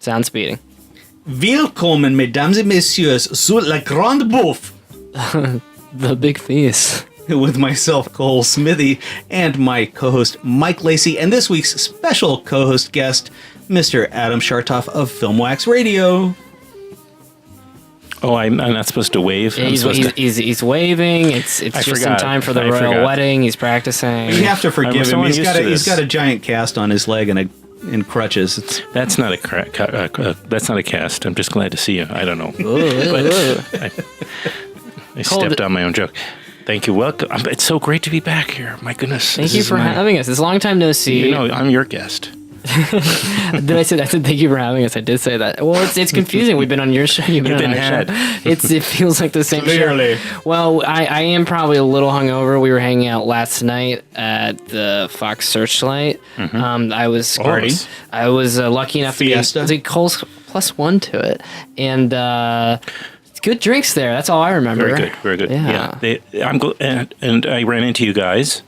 Sound speeding. Willkommen, mesdames et messieurs, sur la Grande Bouffe. The big feast. With myself, Cole Smithey, and my co-host, Mike Lacy, and this week's special co-host guest, Mr. Adam Schartoff of FilmWax Radio. Oh, I'm not supposed to wave? Yeah, he's waving. It's just in time for the royal wedding. He's practicing. You have to forgive him. He's got a giant cast on his leg and crutches. That's not that's not a cast. I'm just glad to see you. I don't know. I stepped on my own joke. Thank you. Welcome. It's so great to be back here. My goodness. Thank you for having us. It's a long time no see. You know, I'm your guest. I said thank you for having us. I did say that. Well, it's confusing. We've been on your show. You've been on our show. It feels like the same Clearly. show. Well, I am probably a little hungover. We were hanging out last night at the Fox Searchlight. Mm-hmm. I was lucky enough Fiesta. to be Cole's +1 to it, and good drinks there. That's all I remember. Very good. Yeah. And I ran into you guys,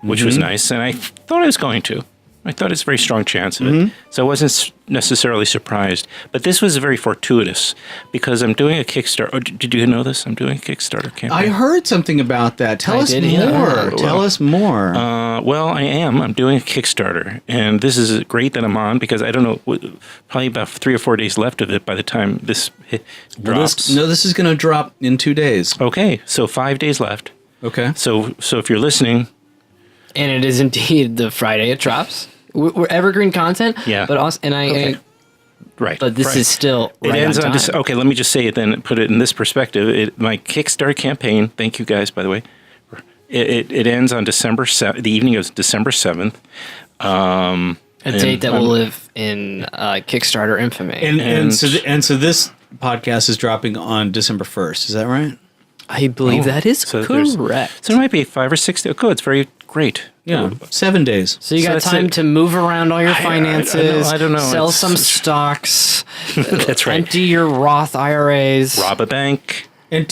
which was nice, and I thought I was going to. I thought it's a very strong chance of it. So I wasn't necessarily surprised. But this was very fortuitous because I'm doing a Kickstarter. Oh, did you know this? I'm doing a Kickstarter campaign. I heard something about that. Tell us more. Tell us more. Well, I am. I'm doing a Kickstarter. And this is great that I'm on because I don't know, probably about 3 or 4 days left of it by the time this drops. This is going to drop in 2 days. Okay. So 5 days left. Okay. So if you're listening. And it is indeed the Friday it drops. We're evergreen content. Yeah. But also, right. But this is still it ends on time. Okay, let me just say it then, put it in this perspective. My Kickstarter campaign, thank you guys, by the way, it ends on December 7th, the evening of December 7th. A date that will live in Kickstarter infamy. And so this podcast is dropping on December 1st. Is that right? I believe that is correct. So it might be 5 or 6 days. Oh, it's very great. Yeah, 7 days. So you got time to move around all your finances. I don't know. Sell some stocks. That's right. Empty your Roth IRAs. Rob a bank. And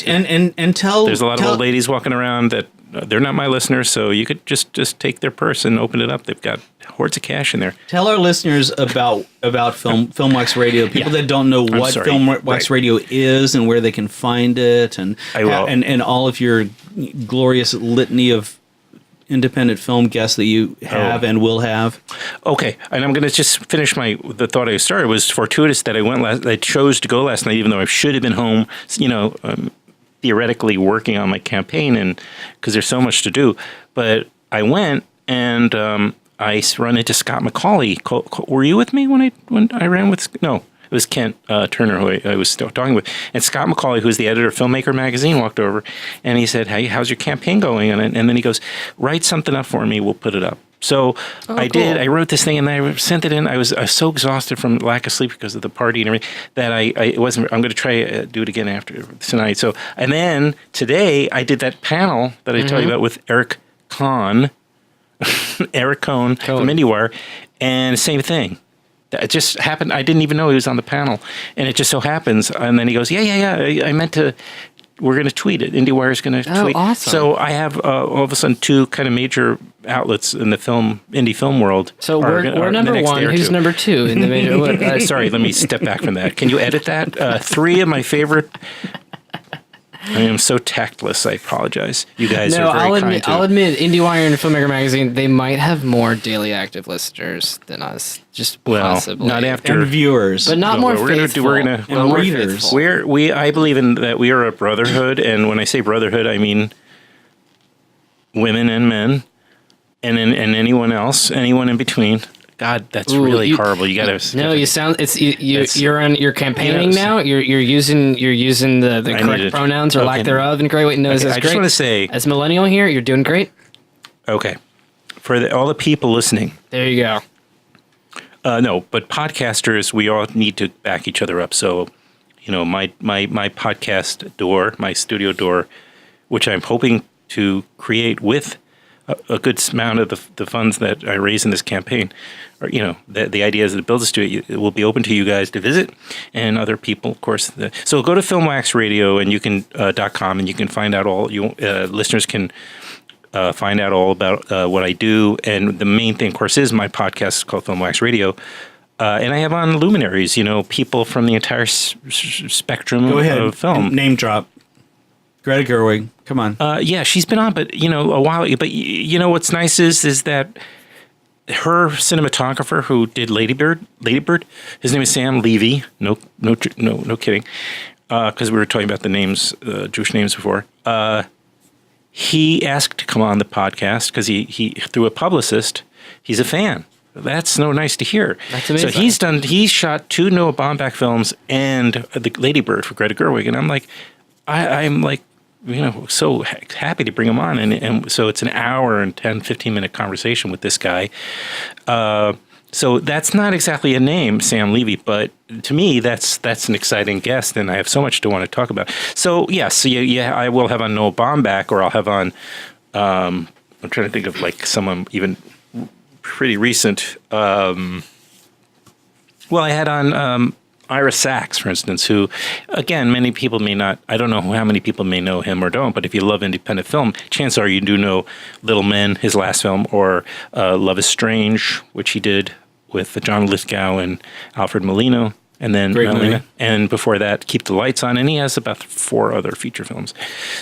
tell. There's a lot of old ladies walking around that they're not my listeners, so you could just take their purse and open it up. They've got hordes of cash in there. Tell our listeners about FilmWax Radio. People that don't know what FilmWax Radio is and where they can find it, and all of your glorious litany of independent film guests that you have and will have. Okay, and I'm going to just finish the thought I started. It was fortuitous that I chose to go last night, even though I should have been home, theoretically working on my campaign, and because there's so much to do. But I went and I run into Scott McCauley. Were you with me when I ran with? No. It was Kent Turner, who I was still talking with. And Scott McCauley, who's the editor of Filmmaker magazine, walked over and he said, "Hey, how's your campaign going?" And then he goes, "Write something up for me. We'll put it up." So I did. I wrote this thing and I sent it in. I was so exhausted from lack of sleep because of the party and everything that I wasn't. I'm going to try do it again after tonight. So and then today I did that panel that I told you about with Eric Cohn, Eric Cohn from IndieWire, and same thing. It just happened. I didn't even know he was on the panel, and it just so happens. And then he goes, "Yeah. I meant to. We're going to tweet it. IndieWire is going to tweet." Awesome. So I have all of a sudden 2 kind of major outlets in the indie film world. So we're number 1. Who's number 2 in the major? Sorry, let me step back from that. Can you edit that? 3 of my favorite. I am so tactless. I apologize. You guys are very kind to. I'll admit, IndieWire and Filmmaker magazine, they might have more daily active listeners than us. Just possibly. Not after and viewers, but not more faithful. We're gonna readers. I believe in that we are a brotherhood, and when I say brotherhood, I mean women and men, and anyone else, anyone in between. God, that's really horrible. You got to. No, you sound. You're campaigning now. You're using the correct pronouns or lack thereof in great way. No, I just want to say, as Millennial here, you're doing great. Okay, for all the people listening. There you go. No, but podcasters, we all need to back each other up. So, my podcast door, my studio door, which I'm hoping to create with a good amount of the funds that I raise in this campaign, or the idea is that it builds a studio. It will be open to you guys to visit, and other people, of course. So go to FilmWax Radio and you can .com, and you can find out all listeners can find out all about what I do. And the main thing, of course, is my podcast called FilmWax Radio. And I have on luminaries, people from the entire spectrum of film. Name drop. Greta Gerwig. Come on. Yeah, she's been on, but, a while. But, what's nice is that her cinematographer who did Ladybird, his name is Sam Levy. No kidding. Because we were talking about the names, Jewish names before. He asked to come on the podcast because he through a publicist, he's a fan. That's so nice to hear. That's amazing. So he's shot 2 Noah Baumbach films and the Ladybird for Greta Gerwig, and I'm like, I'm like, so happy to bring him on, and so it's an hour and 10-15 minute conversation with this guy. So that's not exactly a name, Sam Levy, but to me, that's an exciting guest, and I have so much to want to talk about. So yes, I will have on Noah Baumbach, or I'll have on. I'm trying to think of like someone even pretty recent. Well, I had on Ira Sachs, for instance, who, again, many people may not. I don't know how many people may know him or don't, but if you love independent film, chances are you do know Little Men, his last film, or Love is Strange, which he did with John Lithgow and Alfred Molina, and then and before that, Keep the Lights On, and he has about 4 other feature films.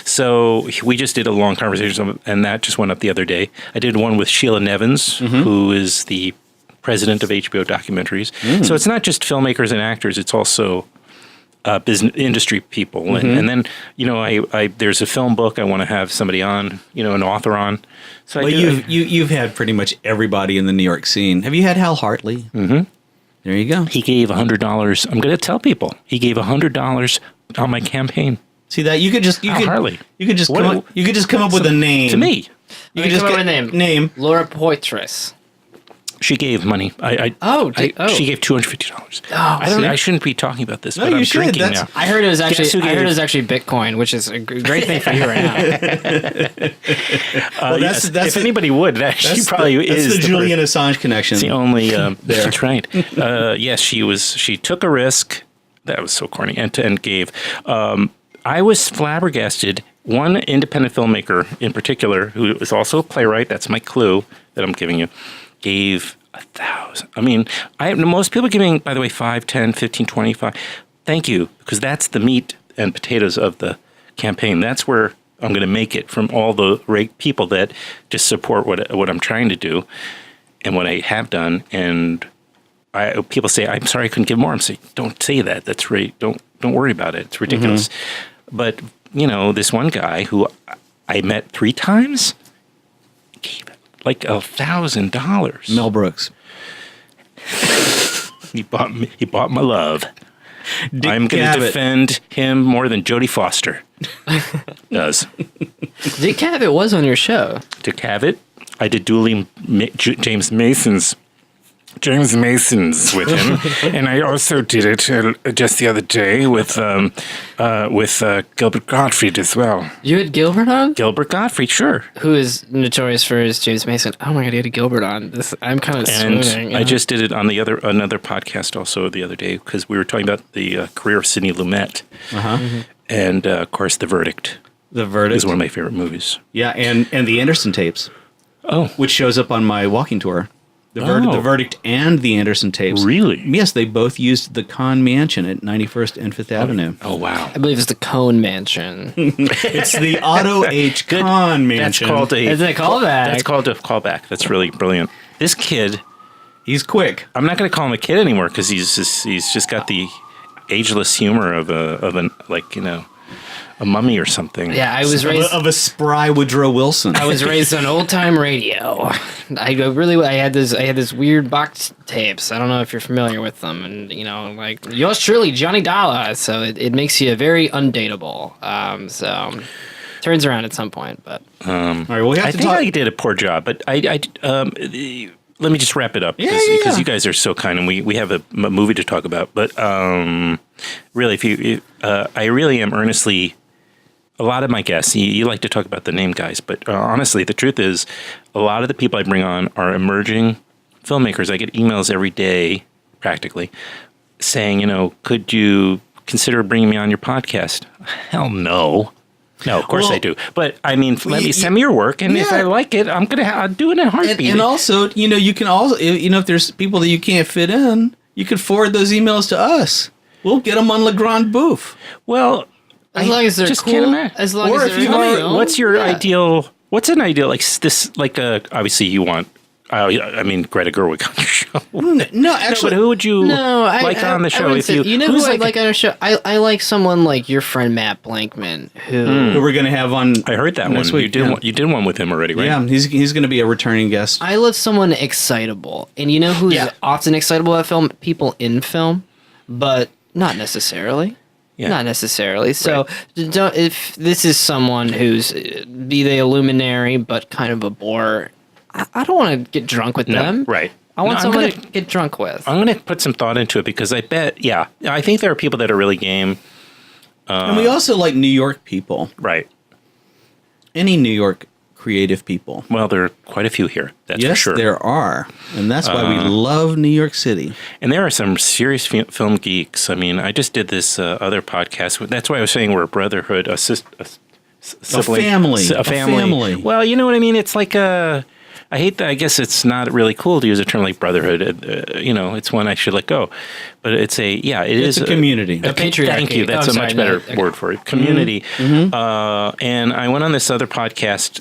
So we just did a long conversation, and that just went up the other day. I did one with Sheila Nevins, who is the president of HBO Documentaries. So it's not just filmmakers and actors; it's also business industry people. And then I there's a film book I want to have somebody on, an author on. So you've had pretty much everybody in the New York scene. Have you had Hal Hartley? Mm-hmm. There you go. He gave $100. I'm going to tell people he gave $100 on my campaign. See that you could just Hartley. You could just come up with a name to me. You could just come up with a name. Laura Poitras. She gave money. She gave $250. I shouldn't be talking about this, but I'm drinking now. I heard it was actually Bitcoin, which is a great thing for you right now. That's if anybody would, she probably is. That's the Julian Assange connection. It's the only. That's right. Yes, she took a risk. That was so corny, and gave. I was flabbergasted. One independent filmmaker in particular, who is also a playwright. That's my clue that I'm giving you. Gave 1,000. I mean, most people giving, by the way, 5, 10, 15, 25. Thank you, because that's the meat and potatoes of the campaign. That's where I'm going to make it from all the people that just support what I'm trying to do and what I have done. And people say, "I'm sorry, I couldn't give more." I'm saying, "Don't say that. That's right. Don't worry about it. It's ridiculous." But this one guy who I met 3 times gave like $1,000. Mel Brooks. He bought my love. I'm going to defend him more than Jodie Foster does. Dick Cavett was on your show. Dick Cavett. I did dueling James Mason's with him, and I also did it just the other day with Gilbert Gottfried as well. You had Gilbert on? Gilbert Gottfried, sure. Who is notorious for his James Mason. Oh my God, you had a Gilbert on. I'm kind of swooning. I just did it on another podcast also the other day because we were talking about the career of Sidney Lumet, and of course The Verdict. The Verdict is one of my favorite movies. Yeah, and the Anderson tapes. Oh, which shows up on my walking tour. The Verdict and the Anderson tapes. Really? Yes, they both used the Kahn Mansion at 91st and 5th Avenue. Oh, wow. I believe it's the Cone Mansion. It's the Otto H. Kahn Mansion. Isn't it callback? That's called a callback. That's really brilliant. This kid, he's quick. I'm not going to call him a kid anymore because he's just got the ageless humor of a mummy or something. Yeah, I was raised of a spry Woodrow Wilson. I was raised on old time radio. I had this weird box tapes. I don't know if you're familiar with them, and like yours truly, Johnny Dollar. So it makes you very undateable. So turns around at some point, but all right. Well, I think I did a poor job, but let me just wrap it up because you guys are so kind, and we have a movie to talk about. But really, I really am earnestly. A lot of my guests, you like to talk about the name guys, but honestly, the truth is, a lot of the people I bring on are emerging filmmakers. I get emails every day, practically, saying, could you consider bringing me on your podcast? Hell no. No, of course I do. But I mean, send me your work, and if I like it, I'll do it in a heartbeat. And also, you can also, if there's people that you can't fit in, you could forward those emails to us. We'll get them on Le Grande Bouffe. Well, as long as they're just cool. Can't imagine. As long Or as if they're you are, what's your ideal? What's an ideal like this? Like obviously you want. I mean, Greta Gerwig on your show. No, actually, but who would you like on the show? If you know who I'd like on a show, I like someone like your friend Matt Blankman, who we're going to have on. I heard that next one. Week. You did one with him already, right? Yeah, he's going to be a returning guest. I love someone excitable, and you know who's often excitable at film? People in film, but not necessarily. Yeah. Not necessarily. So, don't, if this is someone who's be they a luminary but kind of a bore, I don't want to get drunk with them. Right. I want someone to get drunk with. I'm going to put some thought into it because I bet, I think there are people that are really game. And we also like New York people. Right. Any New York creative people. Well, there are quite a few here. That's for sure. Yes, there are. And that's why we love New York City. And there are some serious film geeks. I mean, I just did this other podcast. That's why I was saying we're a brotherhood, a family. A family. Well, you know what I mean? It's like I hate that. I guess it's not really cool to use a term like brotherhood. It's one I should let go. But it's it's a community. A patriarchy. Thank you. That's a much better word for it. Community. Mm-hmm. And I went on this other podcast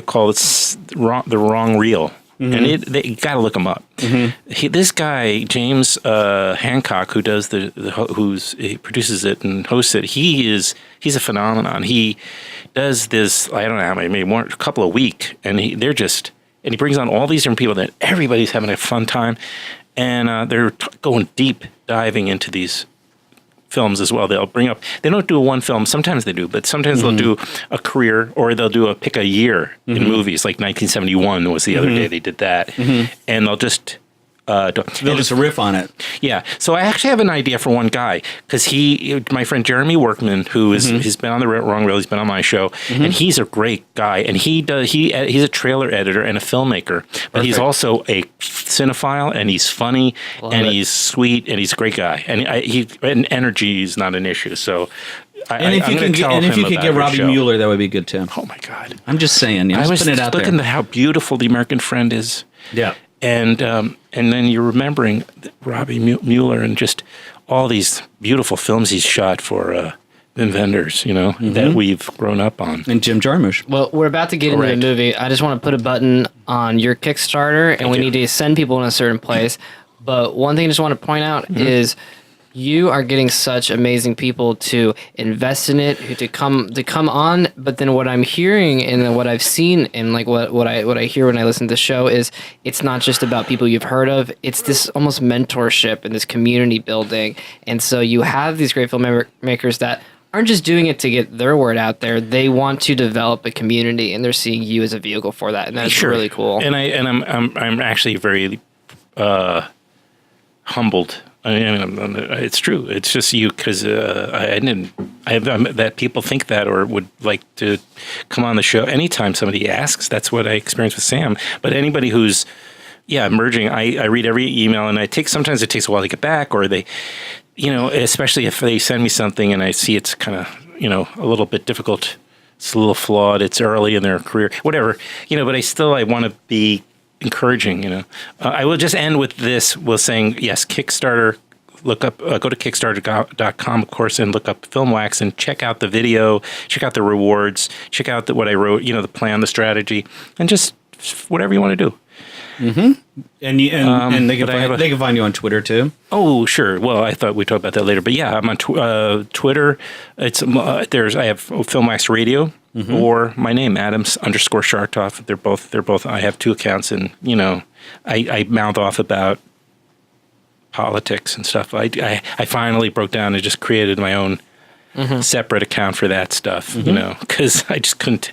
called The Wrong Reel. Mm-hmm. And you got to look him up. Mm-hmm. This guy James Hancock, who does he produces it and hosts it. He's a phenomenon. He does this. I don't know how many, maybe a couple a week, and he brings on all these different people that everybody's having a fun time, and they're going deep diving into these films as well. They don't do one film. Sometimes they do, but sometimes they'll do a career, or they'll pick a year in movies. Like 1971 was the other day they did that, and they'll just they'll just riff on it. Yeah. So I actually have an idea for one guy, because my friend Jeremy Workman, who he's been on the Wrong Reel, he's been on my show, and he's a great guy, and he's a trailer editor and a filmmaker, but he's also a cinephile, and he's funny, he's sweet, and he's a great guy, and energy is not an issue. So. If you could get Robbie Mueller, that would be good too. Oh my God! I'm just saying. I was looking at how beautiful The American Friend is. Yeah. And then you're remembering Robbie Mueller and just all these beautiful films he's shot for Wim Wenders, that we've grown up on. And Jim Jarmusch. Well, we're about to get into the movie. I just want to put a button on your Kickstarter, and we need to send people in a certain place. But one thing I just want to point out is you are getting such amazing people to invest in it, to come on. But then what I'm hearing and what I've seen and like what I hear when I listen to the show is it's not just about people you've heard of. It's this almost mentorship and this community building. And so you have these great filmmakers that aren't just doing it to get their word out there. They want to develop a community, and they're seeing you as a vehicle for that. And that's really cool. And I'm actually very humbled. I mean, it's true. It's just you, because that people think that or would like to come on the show anytime somebody asks. That's what I experienced with Sam. But anybody who's emerging, I read every email, and sometimes it takes a while to get back, or they, especially if they send me something and I see it's kind of a little bit difficult, it's a little flawed, it's early in their career, whatever, but I want to be encouraging, I will just end with this, saying, yes, Kickstarter, look up, go to Kickstarter.com, of course, and look up FilmWax and check out the video, check out the rewards, check out what I wrote, the plan, the strategy, and just whatever you want to do. Mm-hmm. And they can find you on Twitter too. Oh, sure. Well, I thought we'd talk about that later, but yeah, I'm on Twitter. It's I have FilmWax Radio. Mm-hmm. Or my name, Adams_Schartoff. They're both. I have two accounts, and I mouth off about politics and stuff. I finally broke down and just created my own separate account for that stuff. Because I just couldn't.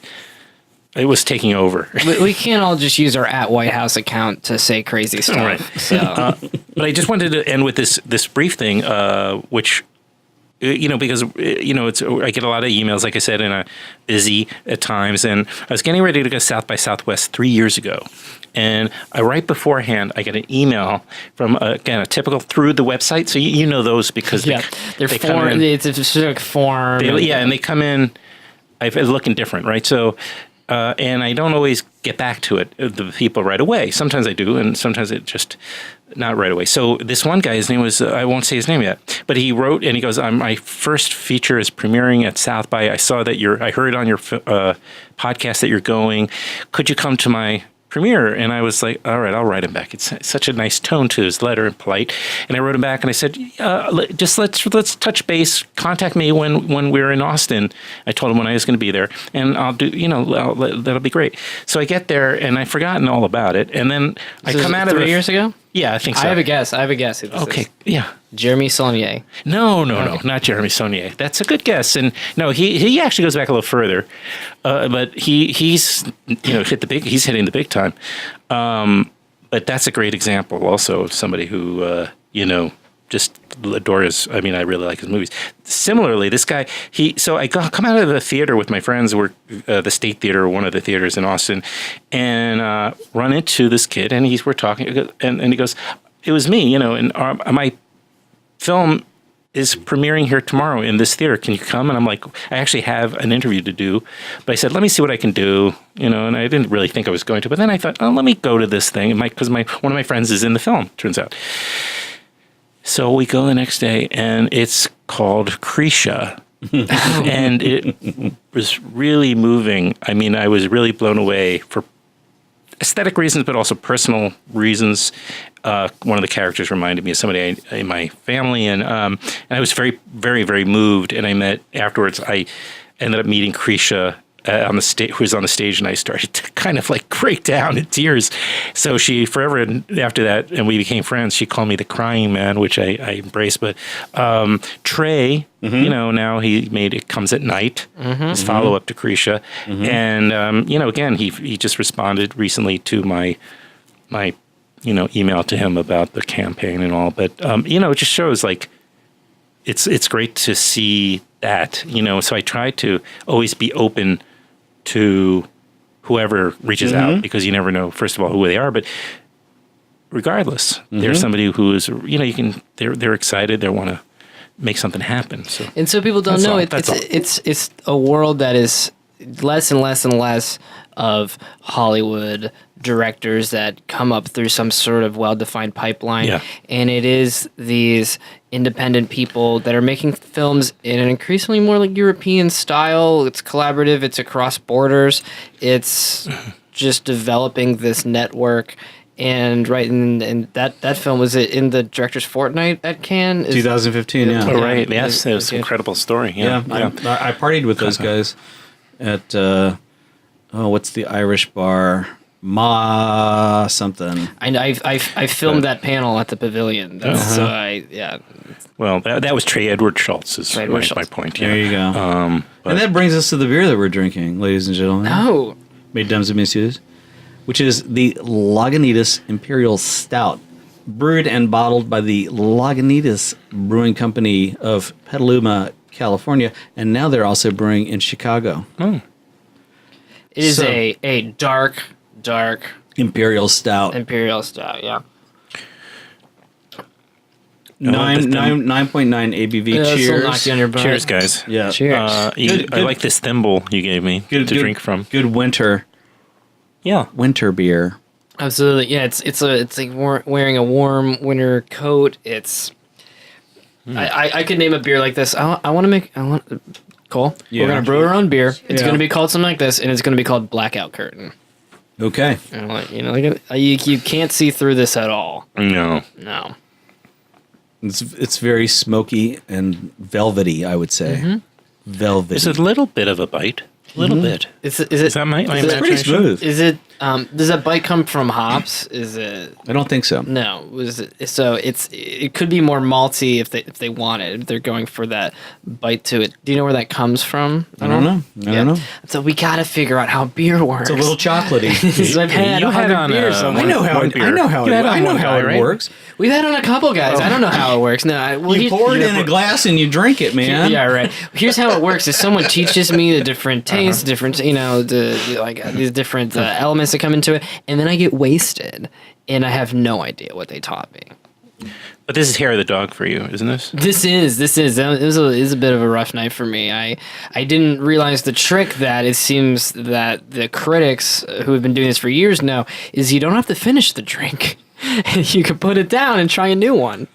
It was taking over. We can't all just use our @White House account to say crazy stuff. Right. So, but I just wanted to end with this brief thing, which. Because I get a lot of emails, like I said, and I'm busy at times. And I was getting ready to go South by Southwest 3 years ago, and right beforehand, I get an email from a typical through the website. So you know those because they're form. It's a specific form. And they come in. Looking different, right? So. And I don't always get back to it, the people right away. Sometimes I do, and sometimes it just not right away. So this one guy, his name was, I won't say his name yet, but he wrote and he goes, my first feature is premiering at South by. I saw that I heard on your podcast that you're going. Could you come to my premiere? And I was like, all right, I'll write him back. It's such a nice tone to his letter and polite. And I wrote him back and I said, just let's touch base. Contact me when we're in Austin. I told him when I was going to be there, and I'll do, that'll be great. So I get there and I've forgotten all about it. And then I come out of 3 years ago? Yeah, I think so. I have a guess. Who this okay, is. yeah. Jeremy Saulnier. No, not Jeremy Saulnier. That's a good guess. And no, he actually goes back a little further. But he's he's hitting the big time. But that's a great example also of somebody who just adores. I mean, I really like his movies. Similarly, this guy, I come out of the theater with my friends. We're the State Theater, one of the theaters in Austin, and run into this kid, and we're talking, and he goes, "It was me, and my film is premiering here tomorrow in this theater. Can you come?" And I'm like, I actually have an interview to do, but I said, let me see what I can do, and I didn't really think I was going to, but then I thought, oh, let me go to this thing, because one of my friends is in the film, turns out. So we go the next day, and it's called Krisha, and it was really moving. I mean, I was really blown away for aesthetic reasons, but also personal reasons. One of the characters reminded me of somebody in my family, and I was very, very, very moved. And afterwards, I ended up meeting Krisha on the stage, who was on the stage, and I started to kind of like break down in tears. So she forever after that, and we became friends. She called me the crying man, which I embraced. But Trey, now he made It Comes at Night, his follow up to Krisha, and again he just responded recently to my email to him about the campaign and all. But it just shows like it's great to see that, So I try to always be open to whoever reaches out, because you never know, first of all, who they are, but regardless, there's somebody who is, they're excited, they want to make something happen. So people don't know it's a world that is less and less and less of Hollywood directors that come up through some sort of well-defined pipeline, and it is these independent people that are making films in an increasingly more like European style. It's collaborative, it's across borders, it's just developing this network. And that film, was it in the director's fortnight at Cannes? 2015, yeah. Oh, right. Yes, it was an incredible story. Yeah. I partied with those guys at what's the Irish bar? Ma something. I filmed that panel at the Pavilion. Well, that was Trey Edward Schultz. Is my point. Yeah. There you go. And that brings us to the beer that we're drinking, ladies and gentlemen. Oh, mesdames and messieurs, which is the Lagunitas Imperial Stout, brewed and bottled by the Lagunitas Brewing Company of Petaluma, California, and now they're also brewing in Chicago. Oh. It is a dark Imperial Stout. Yeah. 9.9 ABV. Yeah, cheers. knock you on your butt. Cheers, guys. Yeah. Cheers. Good. I like this thimble you gave me to drink from. Good winter. Yeah. Winter beer. Absolutely. Yeah, it's like wearing a warm winter coat. It's I could name a beer like this. I want Cole. Yeah. We're gonna brew our own beer. It's gonna be called something like this, and it's gonna be called Blackout Curtain. Okay. And you can't see through this at all. No. It's very smoky and velvety, I would say. Velvety. There's a little bit of a bite. A little bit. Is that my It's pretty smooth. Is it? Does that bite come from hops? Is it? I don't think so. No. It could be more malty if they want it. If they're going for that bite to it. Do you know where that comes from? I don't know. I don't know. So we got to figure out how beer works. It's a little chocolatey. I've had 100 beers. I know how it works. We've had on a couple guys. I don't know how it works. No, you pour it in a glass and you drink it, man. Yeah, right. Here's how it works: is someone teaches me the different tastes, different, these different elements that come into it, and then I get wasted, and I have no idea what they taught me. But this is hair of the dog for you, isn't this? This is. It was a bit of a rough night for me. I didn't realize the trick that it seems that the critics who have been doing this for years now is you don't have to finish the drink. you could put it down and try a new one.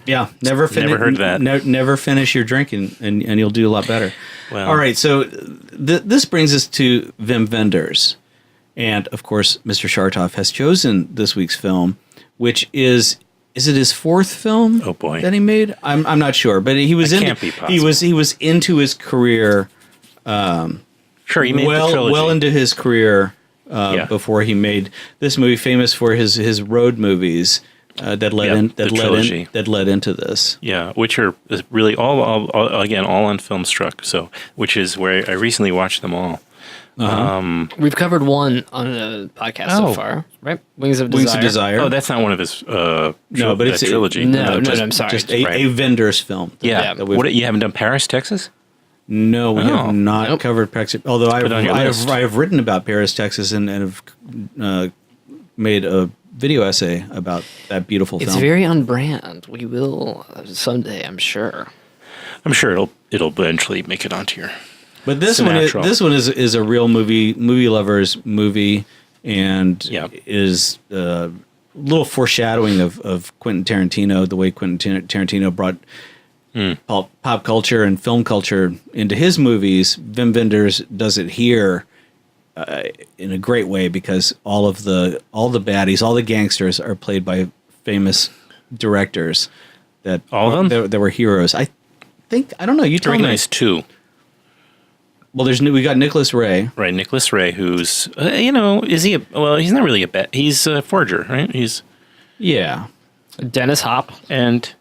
Yeah, never heard that. Never finish your drink, and you'll do a lot better. Well, all right, so this brings us to Wim Wenders, and of course, Mr. Schartoff has chosen this week's film, which is it his fourth film? Oh boy, that he made. I'm not sure, but he was he was into his career. Sure, he made the trilogy. Well into his career before he made this movie, famous for his road movies. That led into this. Yeah, which are really all on FilmStruck. So, which is where I recently watched them all. We've covered one on the podcast so far, right? Wings of Desire. Oh, that's not one of his. No, but it's a trilogy. No, I'm sorry. Just a Wenders film. Yeah. What, you haven't done Paris, Texas? No, we have not covered Paris. Although I have written about Paris, Texas, and have made a video essay about that beautiful film. It's very on brand. We will someday, I'm sure. I'm sure it'll eventually make it onto your. But this one is a real movie lovers movie, and is a little foreshadowing of Quentin Tarantino, the way Quentin Tarantino brought pop culture and film culture into his movies. Wim Wenders does it here. In a great way, because all the baddies, all the gangsters are played by famous directors that all of them that were heroes. I don't know. You tell me. Recognize two. Well, we got Nicholas Ray. Right, Nicholas Ray, who's is he? He's not really he's a forger, right? Dennis Hopper, and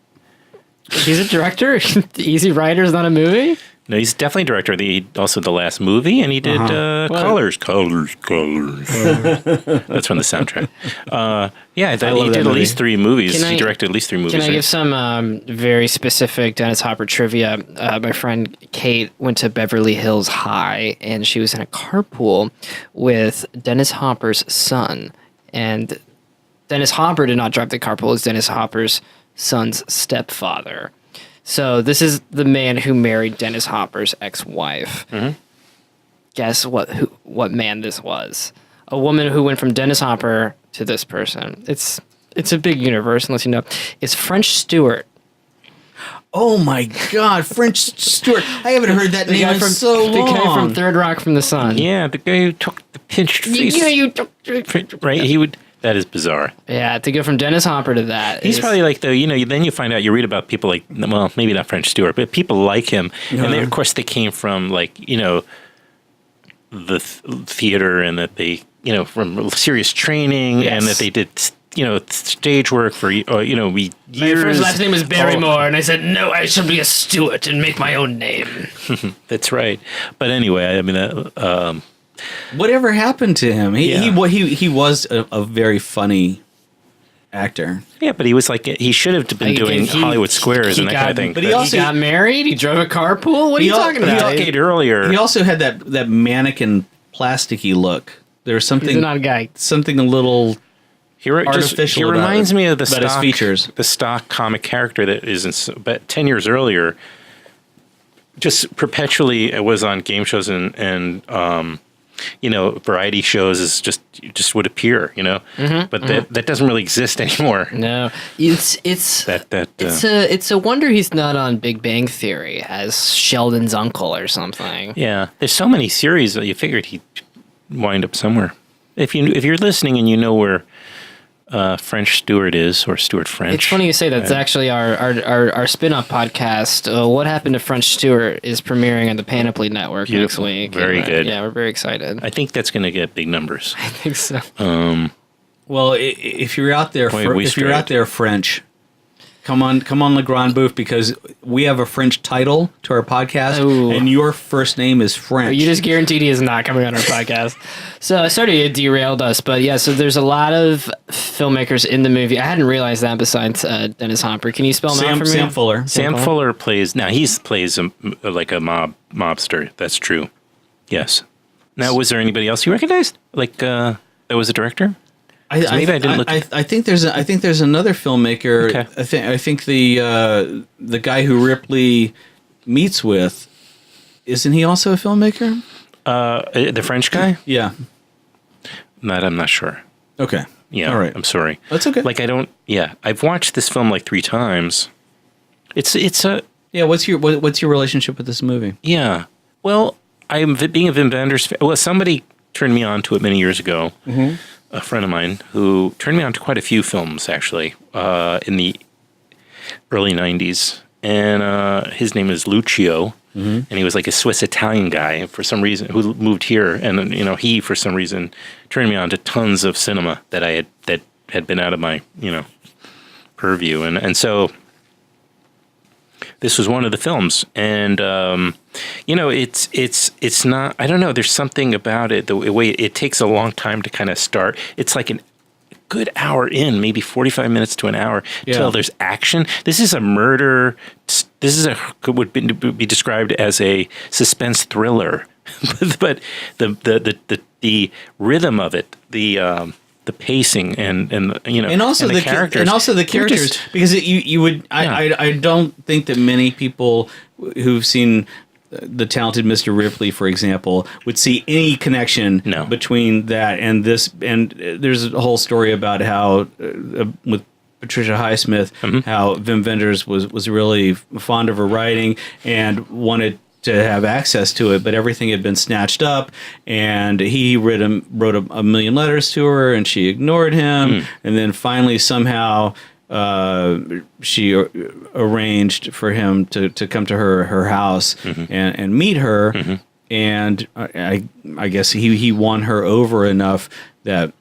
he's a director. Easy Rider's not a movie. No, he's definitely director. Also the last movie, and he did Colors. That's from the soundtrack. He did at least 3 movies. He directed at least 3 movies. Can I give some very specific Dennis Hopper trivia? My friend Kate went to Beverly Hills High, and she was in a carpool with Dennis Hopper's son. And Dennis Hopper did not drive the carpool. It was Dennis Hopper's son's stepfather. So this is the man who married Dennis Hopper's ex-wife. Mm-hmm. Guess what man this was? A woman who went from Dennis Hopper to this person. It's a big universe, unless you know. It's French Stewart. Oh my God, French Stewart! I haven't heard that name in so long. The guy from Third Rock from the Sun. Yeah, the guy who took the pinched face. Yeah, you took right. He would. That is bizarre. Yeah, to go from Dennis Hopper to that. He's probably like then you find out, you read about people like, well, maybe not French Stewart, but people like him. Uh-huh. And of course they came from the theater, and that they, from serious training, and that they did, stage work for, years. My first last name was Barrymore, and I said, no, I should be a Stewart and make my own name. That's right. But anyway, I mean, whatever happened to him? He was a very funny actor. Yeah, but he was he should have been doing Hollywood Squares and that kind of thing. But he got married. He drove a carpool. What are you talking about? Earlier. He also had that mannequin plasticky look. There's something. He's not a guy. Something a little artificial. He reminds me of his features. The stock comic character that is but 10 years earlier. Just perpetually, it was on game shows and variety shows is just would appear, but that doesn't really exist anymore. No, it's a wonder he's not on Big Bang Theory as Sheldon's uncle or something. Yeah, there's so many series that you figured he'd wind up somewhere. If you're listening and you know where French Stewart is, or Stewart French. It's funny you say that. It's actually our spin-off podcast, What Happened to French Stewart, is premiering on the Panoply Network next week. Very good. Yeah, we're very excited. I think that's going to get big numbers. I think so. Well, if you're out there, French, come on the Grande Bouffe, because we have a French title to our podcast, and your first name is French. You just guaranteed he is not coming on our podcast. So sorry it derailed us, but yeah, so there's a lot of filmmakers in the movie. I hadn't realized that besides Dennis Hopper. Can you spell him out for me? Sam Fuller. Sam Fuller plays a mobster. That's true. Yes. Now, was there anybody else you recognized? That was a director? I didn't look. I think there's another filmmaker. Okay. I think the guy who Ripley meets with, isn't he also a filmmaker? The French guy? Yeah. I'm not sure. Okay. Yeah. All right. I'm sorry. That's okay. Like, I don't. Yeah. I've watched this film like 3 times. It's a. Yeah. What's your relationship with this movie? Yeah. Well, I'm being a Wim Wenders fan. Well, somebody turned me on to it many years ago. Mm-hmm. A friend of mine who turned me on to quite a few films, actually, in the early 90s. And his name is Lucio. Mm-hmm. And he was like a Swiss-Italian guy for some reason who moved here. And, he, for some reason, turned me on to tons of cinema that had been out of my, purview. And so this was one of the films. And, it's not, I don't know, there's something about it, the way it takes a long time to kind of start. It's like a good hour in, maybe 45 minutes to an hour, till there's action. This is a murder. This would be described as a suspense thriller, but the rhythm of it, the pacing and also the characters, because you would I don't think that many people who've seen The Talented Mr. Ripley, for example, would see any connection between that and this. And there's a whole story about how with Patricia Highsmith, how Wim Wenders was really fond of her writing and wanted to have access to it, but everything had been snatched up, and he wrote a million letters to her, and she ignored him, and then finally somehow she arranged for him to come to her house and meet her, and I guess he won her over enough that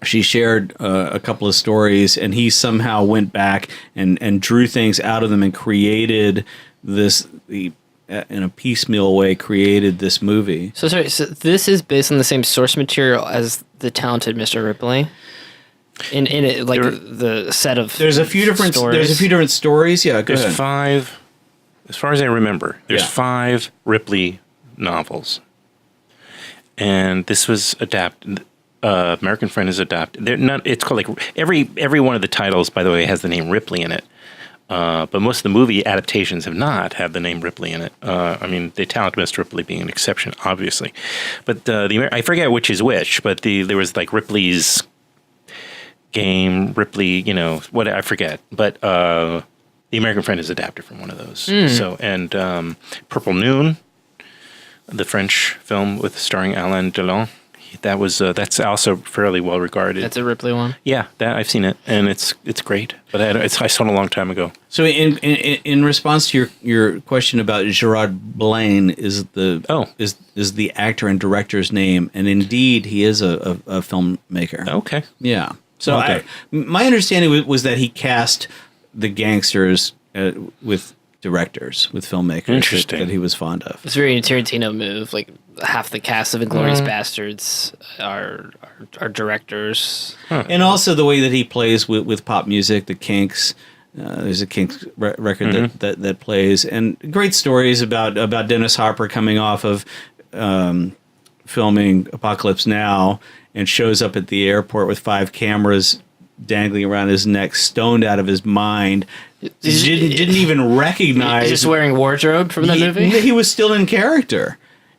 she shared a couple of stories, and he somehow went back and drew things out of them and created this, in a piecemeal way, created this movie. So sorry, so this is based on the same source material as The Talented Mr. Ripley? In it, like the set of there's a few different stories. Yeah, there's 5, as far as I remember. There's 5 Ripley novels, and this was adapted. American Friend is adapted. They're not. It's called like every one of the titles, by the way, has the name Ripley in it. But most of the movie adaptations have not had the name Ripley in it. I mean, The Talented Mr. Ripley being an exception, obviously. But I forget which is which. But there was like Ripley's Game, Ripley, what I forget. But The American Friend is adapted from one of those. So and Purple Noon, the French film starring Alain Delon. That's also fairly well regarded. That's a Ripley one. Yeah, I've seen it, and it's great. But I saw it a long time ago. So in response to your question about Gerard Blaine is the actor and director's name, and indeed he is a filmmaker. Okay. Yeah. So my understanding was that he cast the gangsters with directors, with filmmakers that he was fond of. It's a very Tarantino move. Like half the cast of Inglourious Bastards are directors, and also the way that he plays with pop music, the Kinks. There's a Kinks record that plays, and great stories about Dennis Hopper coming off of filming Apocalypse Now and shows up at the airport with 5 cameras dangling around his neck, stoned out of his mind. Didn't even recognize. He's just wearing wardrobe from the movie. He was still in character,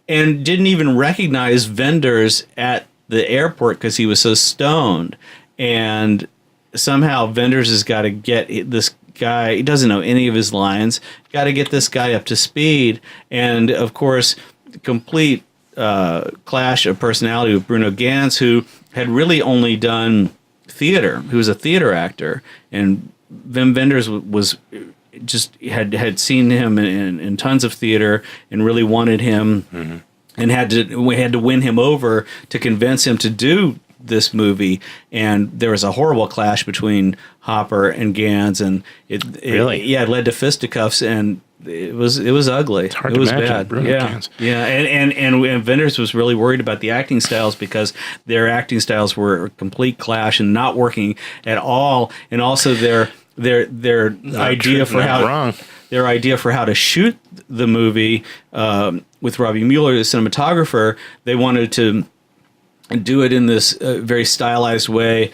and didn't even recognize Wenders at the airport because he was so stoned. And somehow Wenders has got to get this guy. He doesn't know any of his lines. Got to get this guy up to speed. And of course, complete clash of personality with Bruno Ganz, who had really only done theater, who was a theater actor, and Wim Wenders was just had seen him in tons of theater and really wanted him, and we had to win him over to convince him to do this movie. And there was a horrible clash between Hopper and Ganz, and it led to fisticuffs, and it was ugly. It's hard it was to imagine bad. Bruno Ganz. And Wenders was really worried about the acting styles because their acting styles were a complete clash and not working at all, and also their idea for how to shoot the movie with Robbie Mueller, the cinematographer. They wanted to do it in this very stylized way.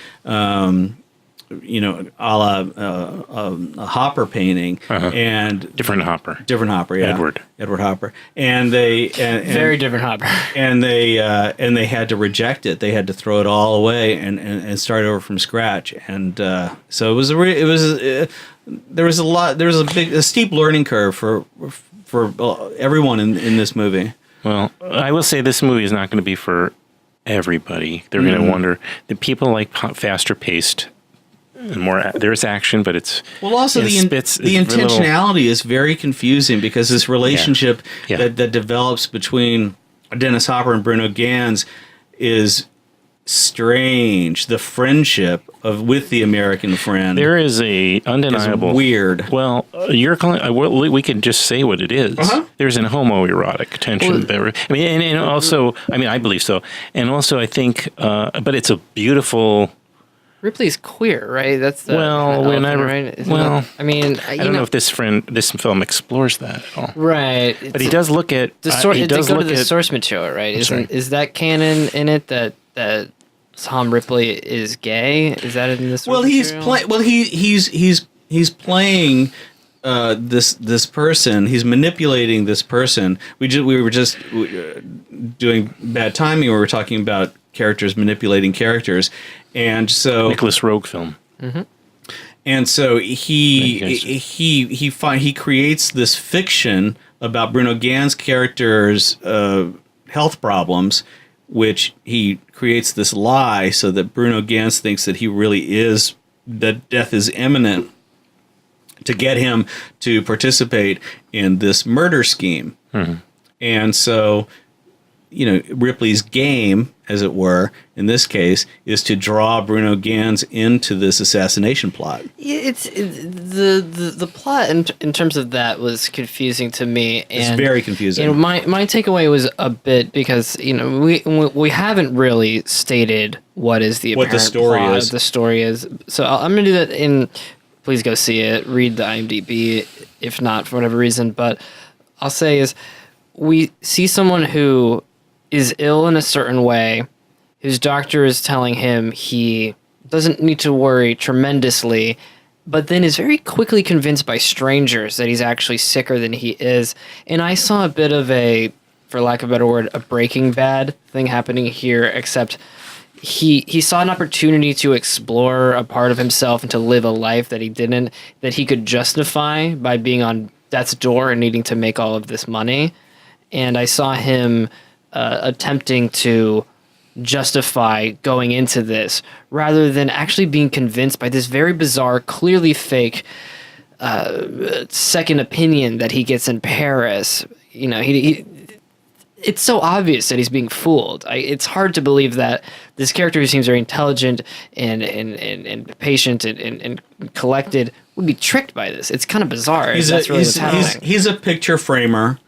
a la a Hopper painting, and different Hopper, yeah, Edward Hopper, and very different Hopper, and they had to reject it. They had to throw it all away and start over from scratch. And so there was a steep learning curve for everyone in this movie. Well, I will say this movie is not going to be for everybody. They're going to wonder. The people like faster paced. More there's action, but it's also the intentionality is very confusing because this relationship that develops between Dennis Hopper and Bruno Ganz is strange. The friendship with the American friend, there is a undeniable is weird. Well, you're calling. We can just say what it is. There's an homoerotic tension there. I mean, and also, I believe so, and also I think, but it's a beautiful. Ripley's queer, right? That's the right? I don't know if this film explores that at all. Right. But he does look at the source. He does go to the source material, right? Is that canon in it that Tom Ripley is gay? Is that in the source material? He's playing this person. He's manipulating this person. We were just doing bad timing. We were talking about characters manipulating characters. And so Nicholas Rogue film. And so he creates this fiction about Bruno Ganz' character's health problems, which he creates this lie so that Bruno Ganz thinks that that death is imminent, to get him to participate in this murder scheme. And so, Ripley's game, as it were, in this case, is to draw Bruno Ganz into this assassination plot. Yeah, the plot in terms of that was confusing to me. It's very confusing. My takeaway was a bit because we haven't really stated what the story is. The story is. So I'm going to do that please go see it. Read the IMDb if not for whatever reason. But I'll say is we see someone who is ill in a certain way, whose doctor is telling him he doesn't need to worry tremendously, but then is very quickly convinced by strangers that he's actually sicker than he is. And I saw a bit of for lack of a better word, a Breaking Bad thing happening here, except he saw an opportunity to explore a part of himself and to live a life that he could justify by being on death's door and needing to make all of this money. And I saw him attempting to justify going into this rather than actually being convinced by this very bizarre, clearly fake second opinion that he gets in Paris. It's so obvious that he's being fooled. It's hard to believe that this character who seems very intelligent and patient and collected would be tricked by this. It's kind of bizarre. What's happening. He's a picture framer.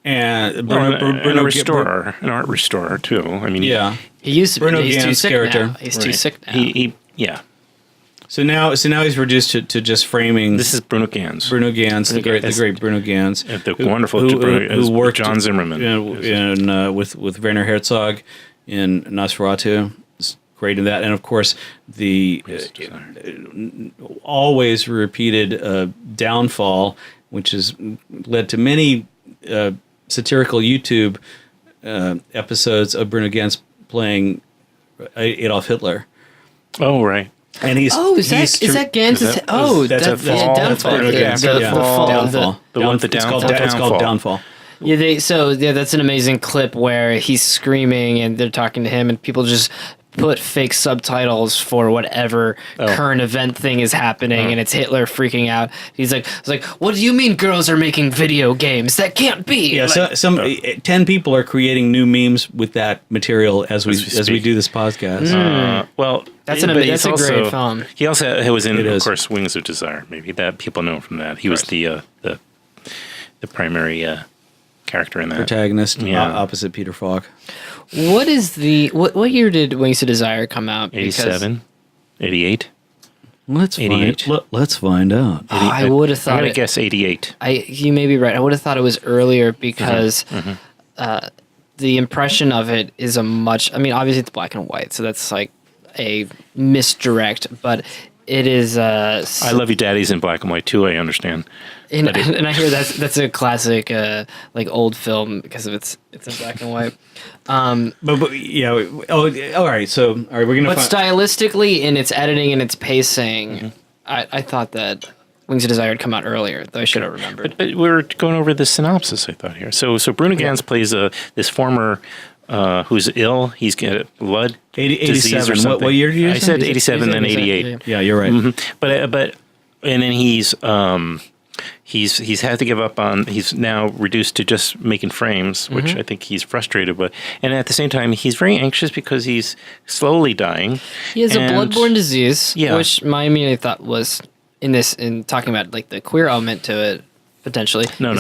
And an art restorer too. He used to be. Bruno He's too Ganz' sick character. now. He's too sick now. So now he's reduced to just framing. This is Bruno Ganz. The great Bruno Ganz, the wonderful who worked John Zimmerman with Werner Herzog in Nosferatu. It's great in that, and of course the always repeated downfall, which has led to many satirical YouTube episodes of Bruno Ganz playing Adolf Hitler. Oh, right. And he's is that Ganz? Downfall. It's called Downfall. Yeah, that's an amazing clip where he's screaming and they're talking to him and people just put fake subtitles for whatever current event thing is happening, and it's Hitler freaking out. He's like, "What do you mean girls are making video games? That can't be." Yeah, so 10 people are creating new memes with that material as we do this podcast. Well, that's a great film. He also was in, of course, Wings of Desire. Maybe that people know from that. He was the primary character in that. Protagonist, opposite Peter Falk. What year did Wings of Desire come out? 87? 88? Let's find out. I would have thought. I'm going to guess 88. You may be right. I would have thought it was earlier because the impression of it is obviously it's black and white, so that's like a misdirect, but it is. I Love You Daddy's in black and white too. I understand. And I hear that's a classic like old film because of it's in black and white. But yeah. Oh, all right. So all right, we're gonna. But stylistically, in its editing and its pacing, I thought that Wings of Desire had come out earlier, though I should have remembered. But we were going over the synopsis, I thought, here. So Bruno Ganz plays this former who's ill. He's got blood disease or 87. something. What year did you say? I said 87, then 88. Yeah, you're right. Mm-hmm. But and then he's had to give up on. He's now reduced to just making frames, which I think he's frustrated with. And at the same time, he's very anxious because he's slowly dying. He has a bloodborne disease, Yeah. which my immediate thought was in talking about like the queer element to it potentially. No.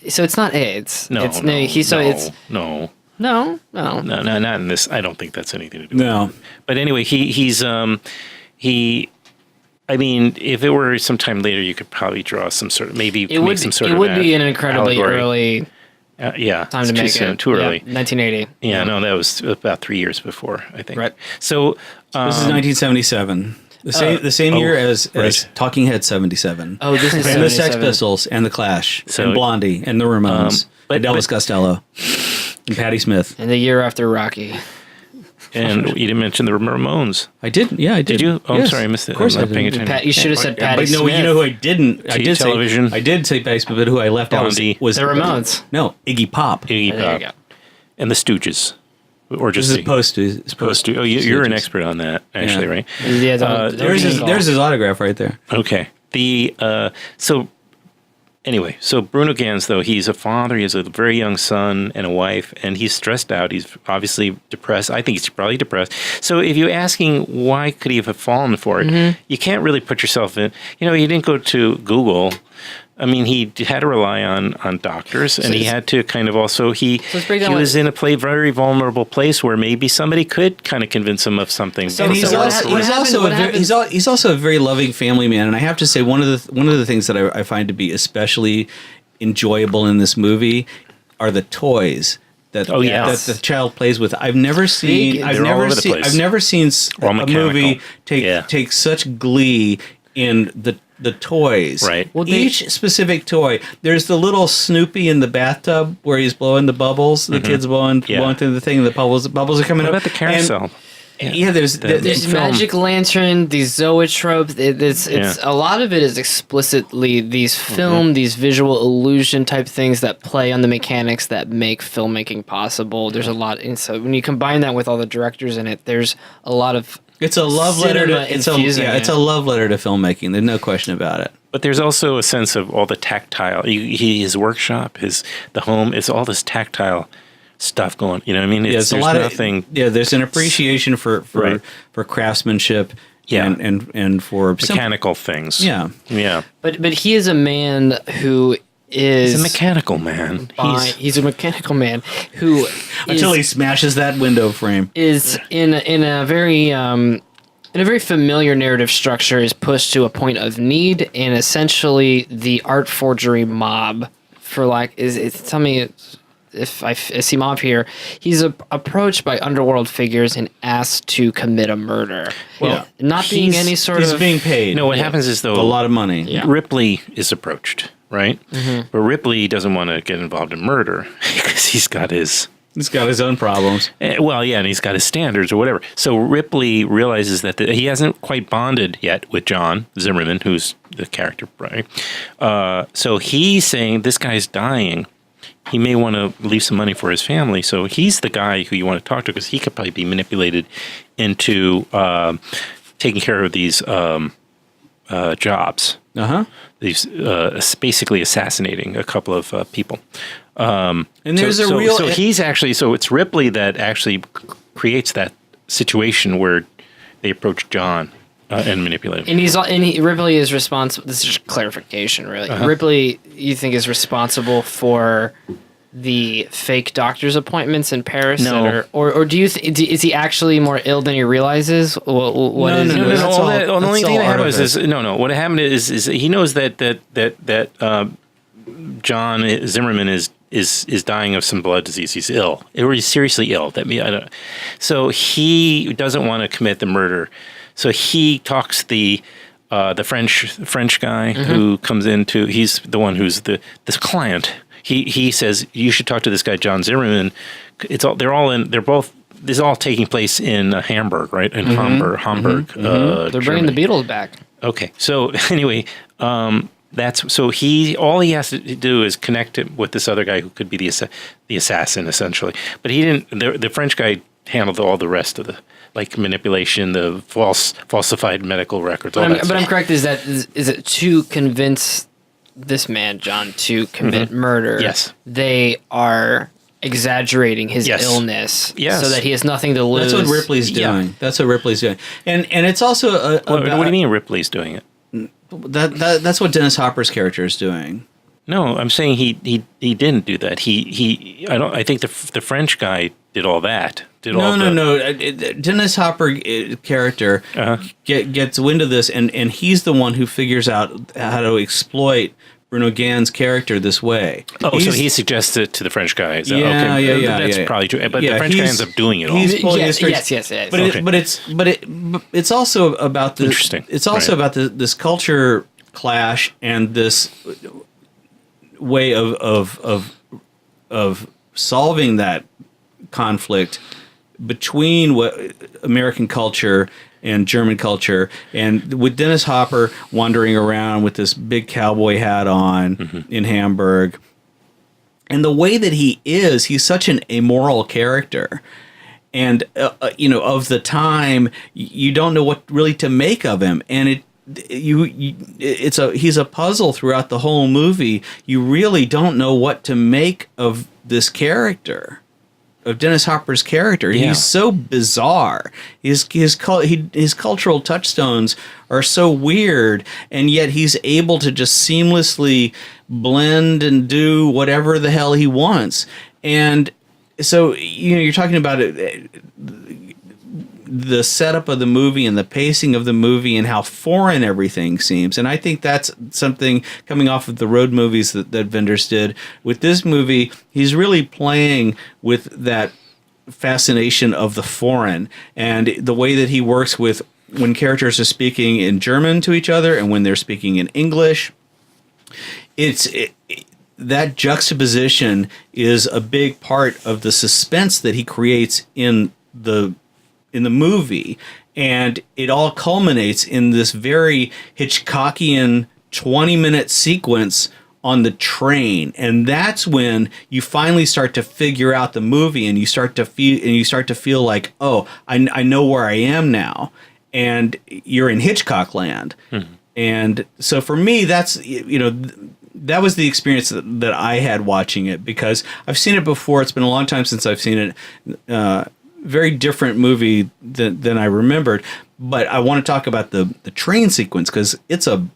So it's not AIDS. No, it's, no, it's no. no, Not in this. I don't think that's anything to do. No. with it. But anyway, he's. I mean, if it were sometime later, you could probably draw some sort of It would be an incredibly allegory. early yeah, time to too make soon, it. too early. Yeah, 1980. Yeah, no, that was about 3 years before, I think. Right. So This is 1977. The same year as Talking Heads 77. Oh, this is And the Sex 77. Pistols and the Clash So- and Blondie and the Ramones and Elvis Costello and Patti Smith. And the year after Rocky. and you didn't mention the Ramones. I did. Yeah, I did. Did you? Oh, Yes. I'm sorry, I missed it. Of course, I'm I not paying did. attention. You should have said Yeah, Patti but no, Smith. you know who I didn't. I did television. say. I did say Patti Smith, but who I left out Blondie. was The Ramones. No, Iggy Pop. Iggy There you Pop. go. And the Stooges. Or just This is the- supposed to. It's supposed to. Oh, you're an expert on that, actually, Yeah. right? Yeah, There's his autograph right there. Okay. So Bruno Ganz, though, he's a father. He has a very young son and a wife, and he's stressed out. He's obviously depressed. I think he's probably depressed. So if you're asking why could he have fallen for it, you can't really put yourself in. He didn't go to Google. I mean, he had to rely on doctors, and he had to kind of also he was in a very vulnerable place where maybe somebody could kind of convince him of something. And he's also a very loving family man. And I have to say, one of the things that I find to be especially enjoyable in this movie are the toys that the child plays with. I've never seen a movie take such glee in the toys. Right. Well, each specific toy. There's the little Snoopy in the bathtub where he's blowing the bubbles. The kid's blowing through the thing. The bubbles are coming up. What about the carousel? There's Magic Lantern, these zoetropes. It's a lot of it is explicitly these these visual illusion type things that play on the mechanics that make filmmaking possible. There's a lot, and so when you combine that with all the directors in it, there's a lot of. It's a love letter to it's a love letter to filmmaking. There's no question about it. But there's also a sense of all the tactile. His workshop, the home, it's all this tactile stuff going. You know what I mean? There's a lot of there's an appreciation for craftsmanship. Yeah. and for mechanical things. Yeah. But he is a man who is he's a mechanical man. He's a mechanical man who until he smashes that window frame is in a very familiar narrative structure is pushed to a point of need, and essentially the art forgery mob tell me if I see mob here, he's approached by underworld figures and asked to commit a murder. Well, not being any sort he's of being paid. No, what happens is though a lot of money. Yeah. Ripley is approached, right? Mm-hmm. But Ripley doesn't want to get involved in murder because he's got his own problems. And he's got his standards or whatever. So Ripley realizes that he hasn't quite bonded yet with John Zimmerman, who's the character, right? So he's saying this guy's dying. He may want to leave some money for his family. So he's the guy who you want to talk to because he could probably be manipulated into taking care of these jobs. These basically assassinating a couple of people. And there's So it's Ripley that actually creates that situation where they approach John and manipulate him. And Ripley is responsible. This is just clarification, really. Ripley, you think, is responsible for the fake doctor's appointments in Paris? No. Or do you is he actually more ill than he realizes? No. The only thing that happened what happened is he knows that John Zimmerman is dying of some blood disease. He's ill, or he's seriously ill. So he doesn't want to commit the murder. So he talks the the French guy who comes into, he's the one who's this client. He says you should talk to this guy John Zimmerman. This is all taking place in Hamburg, right? In Hamburg. They're bringing the Beatles back. Okay, so anyway, all he has to do is connect it with this other guy who could be the assassin essentially. But he didn't. The French guy handled all the rest of the manipulation, the falsified medical records. But I'm correct. Is it to convince this man John to commit murder? Yes, they are exaggerating his illness, so that he has nothing to lose. That's what Ripley's doing. Yeah. That's what Ripley's doing, and it's also what do you mean Ripley's doing it? That's what Dennis Hopper's character is doing. No, I'm saying he didn't do that. I think the French guy did all that. No. Dennis Hopper character gets wind of this, and he's the one who figures out how to exploit Bruno Gann's character this way. So he suggests it to the French guy. That's probably true. But the French guy ends up doing it all. Yes. But it's also about the interesting. It's also about this culture clash and this way of solving that conflict between what American culture and German culture, and with Dennis Hopper wandering around with this big cowboy hat on in Hamburg, and the way that he's such an amoral character, and of the time, you don't know what really to make of him, and he's a puzzle throughout the whole movie. You really don't know what to make of this character, of Dennis Hopper's character. Yeah. He's so bizarre. His cultural touchstones are so weird, and yet he's able to just seamlessly blend and do whatever the hell he wants. And so you're talking about it, the setup of the movie and the pacing of the movie and how foreign everything seems. And I think that's something coming off of the road movies that Wenders did. With this movie, he's really playing with that fascination of the foreign and the way that he works with when characters are speaking in German to each other and when they're speaking in English. That juxtaposition is a big part of the suspense that he creates in the movie, and it all culminates in this very Hitchcockian 20-minute sequence on the train, and that's when you finally start to figure out the movie, and you start to feel like, oh, I know where I am now, and you're in Hitchcock land. And so for me, that's that was the experience that I had watching it, because I've seen it before. It's been a long time since I've seen it. Very different movie than I remembered, but I want to talk about the train sequence because it's a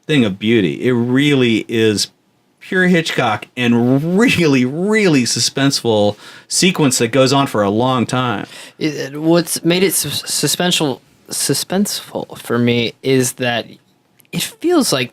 thing of beauty. It really is pure Hitchcock and really, really suspenseful sequence that goes on for a long time. What's made it suspenseful for me is that it feels like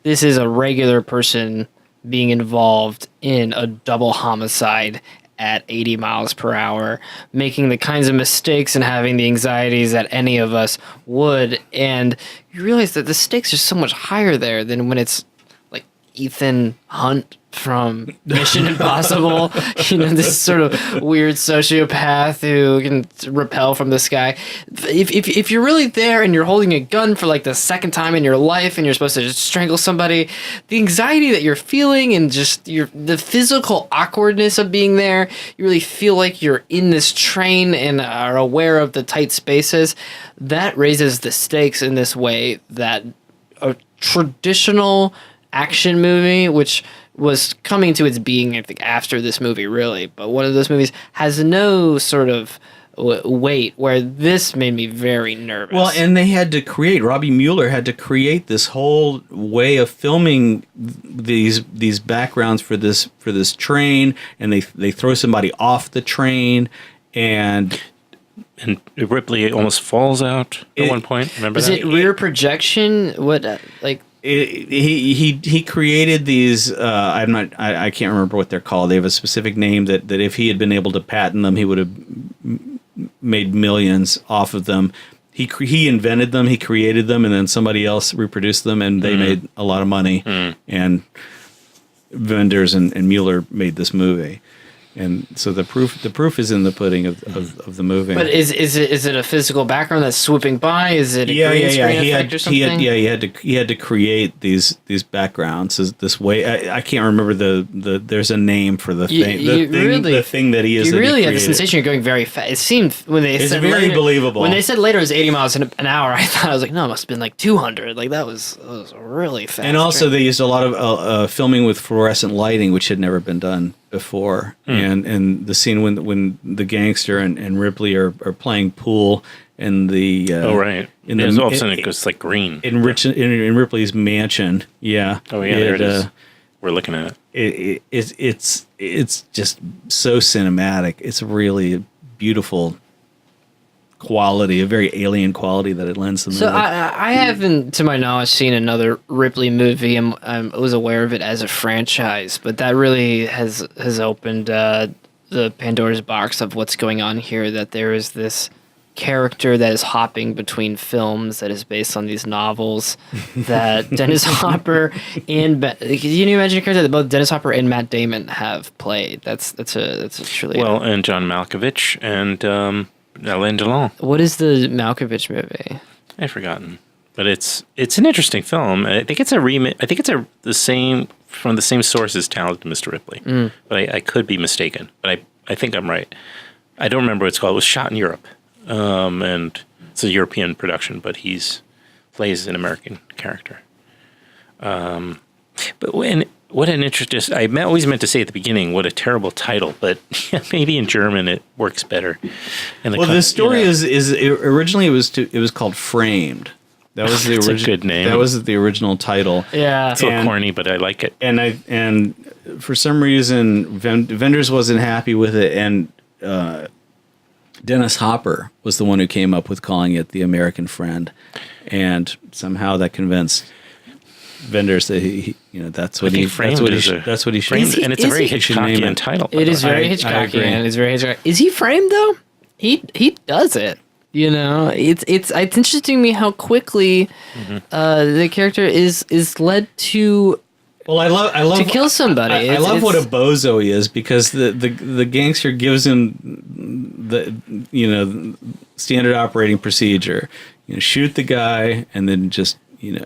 this is a regular person being involved in a double homicide at 80 miles per hour, making the kinds of mistakes and having the anxieties that any of us would. And you realize that the stakes are so much higher there than when it's like Ethan Hunt from Mission Impossible, this sort of weird sociopath who can rappel from the sky. If you're really there and you're holding a gun for like the second time in your life and you're supposed to just strangle somebody, the anxiety that you're feeling and just the physical awkwardness of being there, you really feel like you're in this train and are aware of the tight spaces. That raises the stakes in this way that a traditional action movie, which was coming to its being, I think, after this movie, really. But one of those movies has no sort of weight, where this made me very nervous. Well, and Robbie Mueller had to create this whole way of filming these backgrounds for this train, and they throw somebody off the train, and Ripley almost falls out at one point. Remember that? Is it rear projection? What He created these. I can't remember what they're called. They have a specific name that if he had been able to patent them, he would have made millions off of them. he invented them, he created them, and then somebody else reproduced them, and they made a lot of money. And Wenders and Mueller made this movie. And so the proof is in the pudding of the movie. But is it a physical background that's swooping by? Is it a green screen effect or something? He had to create these backgrounds this way. I can't remember there's a name for the thing. The thing that he is. You really had the sensation you're going very fast. It seemed when they it's said very later, believable. When they said later it was 80 miles an hour, I thought, I was like, no, it must have been like 200. Like that was really fast. And also they used a lot of filming with fluorescent lighting, which had never been done before. And the scene when the gangster and Ripley are playing pool in the all of a sudden it goes like green in Ripley's mansion. Yeah. Oh yeah, there it is. We're looking at it. It's just so cinematic. It's really a beautiful quality, a very alien quality that it lends to the movie. So I haven't, to my knowledge, seen another Ripley movie. I was aware of it as a franchise, but that really has opened the Pandora's box of what's going on here, that there is this character that is hopping between films that is based on these novels that Dennis Hopper and can you imagine a character that both Dennis Hopper and Matt Damon have played? That's a truly and John Malkovich and Alain Delon. What is the Malkovich movie? I've forgotten, but it's an interesting film. I think it's a remake. I think it's the same from the same source as Talented Mr. Ripley, but I could be mistaken. But I think I'm right. I don't remember what it's called. It was shot in Europe, and it's a European production, but plays an American character. But what an interesting... I always meant to say at the beginning, what a terrible title, but maybe in German it works better. The story is originally it was called Framed. That was the original. A good name. That was the original title. Yeah, it's a little corny, but I like it. And for some reason, Wenders wasn't happy with it, and Dennis Hopper was the one who came up with calling it The American Friend, and somehow that convinced Wenders that that's what he should. And it's a very Hitchcockian title. It is very Hitchcockian. It's very Hitchcock. Is he framed though? He does it. It's interesting to me how quickly the character is led to. Well, I love to kill somebody. I love what a bozo he is, because the gangster gives him the standard operating procedure. Shoot the guy and then just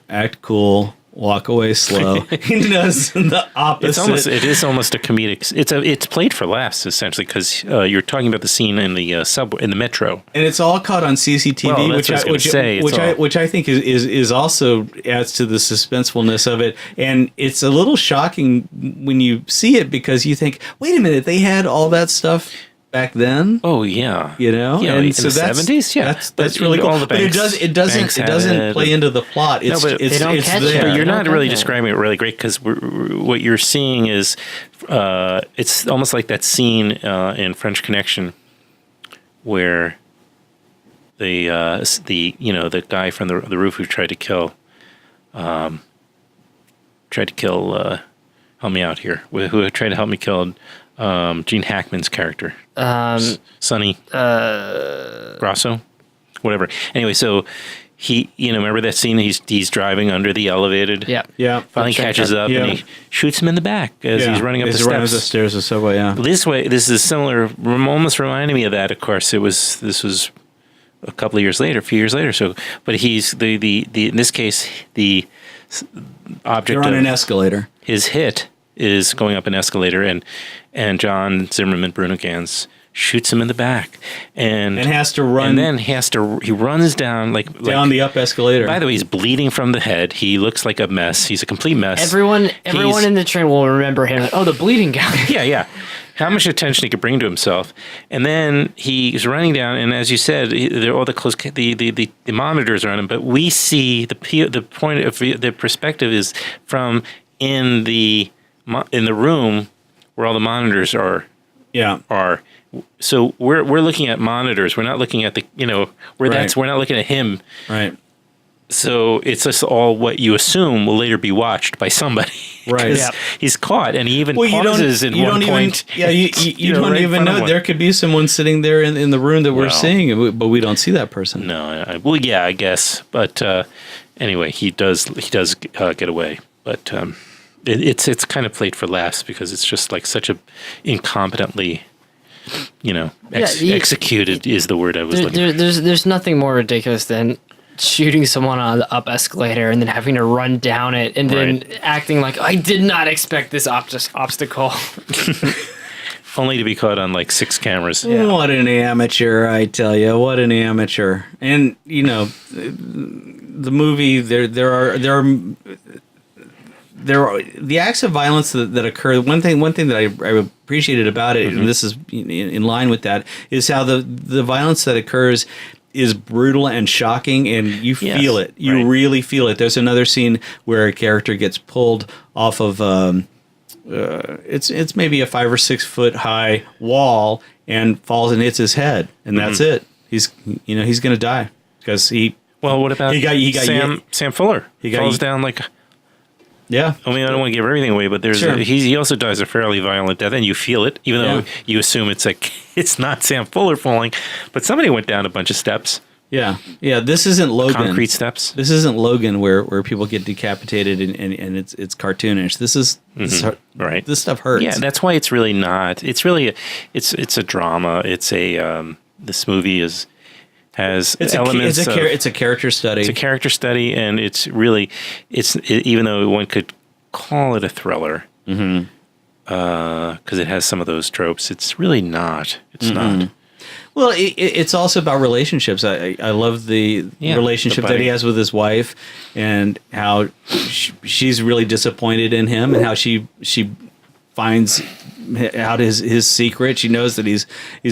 act cool. Walk away slow. He does the opposite. It is almost a comedic. It's played for laughs essentially, because you're talking about the scene in the subway, in the metro, and it's all caught on CCTV, which I think is also adds to the suspensefulness of it. And it's a little shocking when you see it, because you think, wait a minute, they had all that stuff back then. Oh yeah, and in so the 70s. Yeah, that's really cool. But it doesn't play into the plot. It's there. You're not really describing it really great, because what you're seeing is it's almost like that scene in French Connection where the guy from the roof who tried to kill help me out here, who tried to help me kill Gene Hackman's character, Sonny Grasso, whatever. Anyway, so he, remember that scene? He's driving under the elevated. Yeah. Finally catches up and he shoots him in the back as he's running up the steps. Running up the stairs of the subway. Yeah. This is similar. Almost reminding me of that. Of course, this was a couple of years later, a few years later. So, but he's the in this case the object. They're on an escalator. His hit is going up an escalator, and John Zimmerman, Bruno Ganz, shoots him in the back, and has to run. And then he runs down down the up escalator. By the way, he's bleeding from the head. He looks like a mess. He's a complete mess. Everyone in the train will remember him. Oh, the bleeding guy. Yeah. How much attention he could bring to himself, and then he's running down. And as you said, all the monitors are on him, but we see the point of the perspective is from in the room where all the monitors are. So we're looking at monitors. We're not looking at we're not looking at him. Right. So it's just all what you assume will later be watched by somebody. Right. Yeah. He's caught, and he even pauses in one point. You don't even know. There could be someone sitting there in the room that we're seeing, but we don't see that person. No. I guess. But anyway, he does get away. But it's kind of played for laughs because it's just like such a incompetently, executed is the word I was looking for. There's nothing more ridiculous than shooting someone on the up escalator and then having to run down it and then acting like I did not expect this obstacle. Only to be caught on like 6 cameras. Yeah. What an amateur, I tell you. What an amateur. And the movie there are the acts of violence that occur. One thing that I appreciated about it, and this is in line with that, is how the violence that occurs is brutal and shocking, and you feel it. You really feel it. There's another scene where a character gets pulled off of it's maybe a 5 or 6 foot high wall and falls and hits his head, and that's it. He's going to die because he. Well, what about Sam Fuller? He falls down like. Yeah. I mean, I don't want to give everything away, but he also dies a fairly violent death, and you feel it, even though you assume it's not Sam Fuller falling, but somebody went down a bunch of steps. Yeah. Yeah. This isn't Logan. Concrete steps. This isn't Logan where people get decapitated and it's cartoonish. This right. This stuff hurts. Yeah, that's why it's really not. It's really it's a drama. It's a this movie has elements. It's a character study. It's a character study, and it's really even though one could call it a thriller, because it has some of those tropes. It's really not. It's not. Well, it's also about relationships. I love the relationship that he has with his wife, and how she's really disappointed in him, and how she finds out his secret. She knows that he's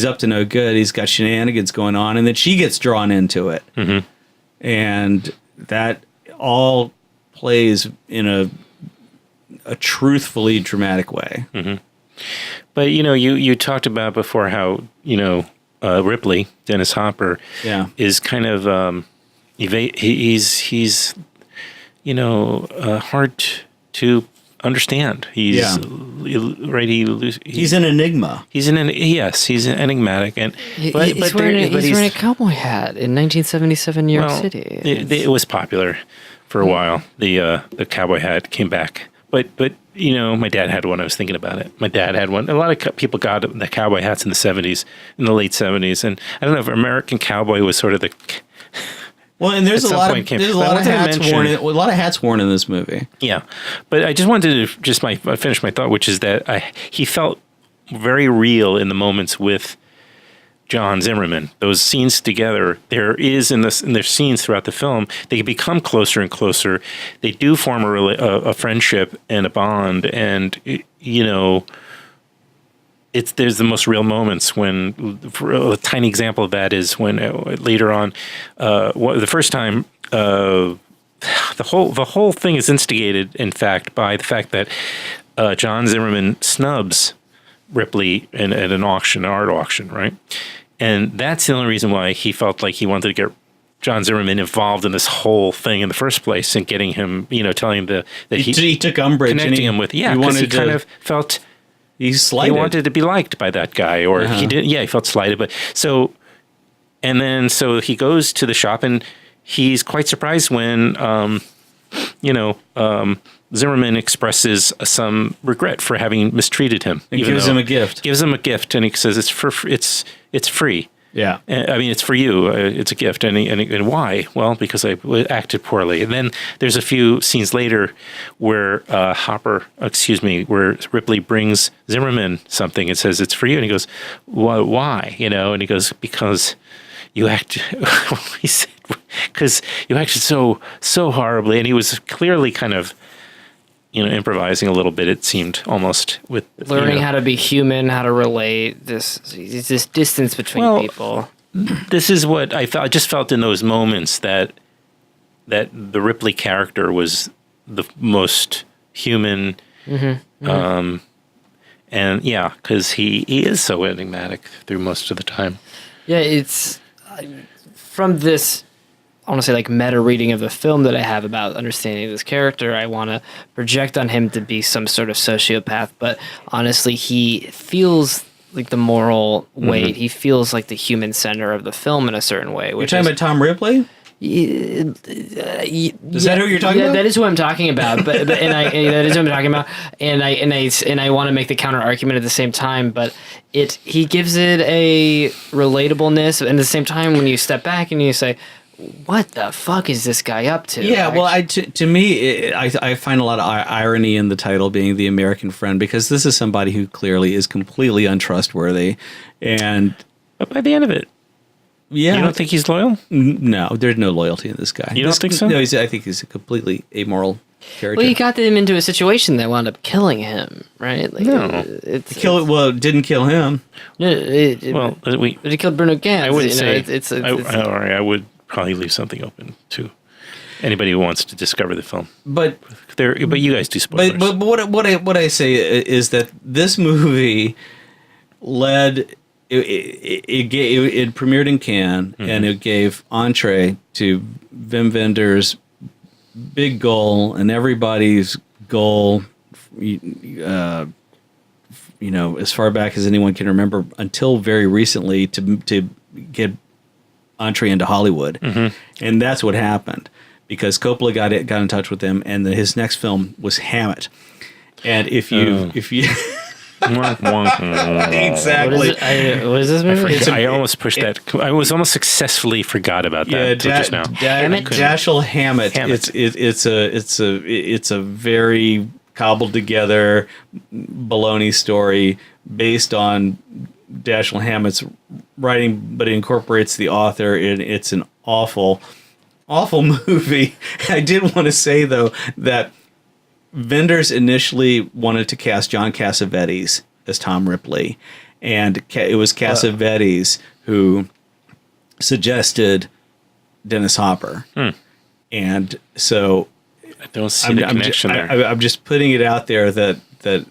up to no good. He's got shenanigans going on, and then she gets drawn into it, and that all plays in a truthfully dramatic way. But you talked about before how Ripley, Dennis Hopper, is kind of he's hard to understand. He's he's an enigma. He's enigmatic, and he's wearing a cowboy hat in 1977 New York City. It was popular for a while. The cowboy hat came back, but my dad had one. I was thinking about it. My dad had one. A lot of people got the cowboy hats in the 70s, in the late 70s, and I don't know if American Cowboy was sort of the. Well, and there's a lot of hats worn in this movie. Yeah, but I just wanted to finish my thought, which is that he felt very real in the moments with John Zimmerman. Those scenes together, there's scenes throughout the film. They become closer and closer. They do form a friendship and a bond, and there's the most real moments when, for a tiny example of that is when later on, the first time, the whole thing is instigated, in fact, by the fact that John Zimmerman snubs Ripley at an auction, an art auction, right? And that's the only reason why he felt like he wanted to get John Zimmerman involved in this whole thing in the first place, and getting him, telling him that he took umbrage, connecting him with, because he kind of felt. He's slighted. He wanted to be liked by that guy, or he did. Yeah, he felt slighted. But so he goes to the shop, and he's quite surprised when, Zimmerman expresses some regret for having mistreated him. And gives him a gift. Gives him a gift, and he says it's free. Yeah, I mean, it's for you. It's a gift, and why? Well, because I acted poorly. And then there's a few scenes later where where Ripley brings Zimmerman something and says it's for you, and he goes, why? And he goes, because you acted. He said, because you acted so horribly, and he was clearly kind of. Improvising a little bit, it seemed, almost with learning how to be human, how to relate. This distance between people. This is what I felt. I just felt in those moments that the Ripley character was the most human, and because he is so enigmatic through most of the time. Yeah, it's from this want to say like meta reading of the film that I have about understanding this character. I want to project on him to be some sort of sociopath, but honestly, he feels like the moral weight. He feels like the human center of the film in a certain way. You're talking about Tom Ripley? Is that who you're talking about? That is who I'm talking about. But that is who I'm talking about. And I want to make the counter argument at the same time. But he gives it a relatableness, and at the same time, when you step back and you say, what the fuck is this guy up to? Yeah, well, to me, I find a lot of irony in the title being The American Friend, because this is somebody who clearly is completely untrustworthy. But by the end of it, yeah, you don't think he's loyal? No, there's no loyalty in this guy. You don't think so? No, I think he's a completely amoral character. Well, you got him into a situation that wound up killing him, right? Like, no, it didn't kill him. No, it killed Bruno Ganz. I would say I would probably leave something open to anybody who wants to discover the film. But you guys do spoilers. But what I say is that this movie led. It premiered in Cannes, and it gave entree to Wim Wenders' big goal and everybody's goal, as far back as anyone can remember, until very recently, to get entree into Hollywood. And that's what happened, because Coppola got in touch with him, and his next film was Hammett. And if you exactly. What is this movie? I almost pushed that. I was almost successfully forgot about that just now. Dashiell Hammett. It's a very cobbled together baloney story based on Dashiell Hammett's writing, but it incorporates the author. It's an awful movie. I did want to say though that Wenders initially wanted to cast John Cassavetes as Tom Ripley, and it was Cassavetes who suggested Dennis Hopper. And so I don't see the connection there. I'm just putting it out there that the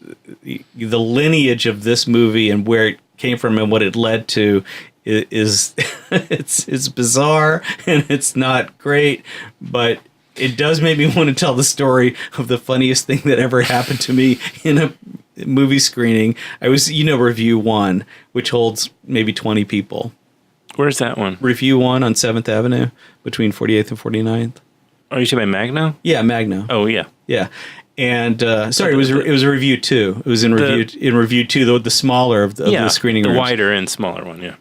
lineage of this movie and where it came from and what it led to is it's bizarre and it's not great, but it does make me want to tell the story of the funniest thing that ever happened to me in a movie screening. I was, Review 1, which holds maybe 20 people. Where's that one? Review 1 on 7th Avenue between 48th and 49th. Are you talking about Magno? Yeah, Magno. Oh, yeah. Yeah. And sorry, it was Review 2. It was in Review 2, the smaller of the screening rooms. The wider and smaller one, yeah.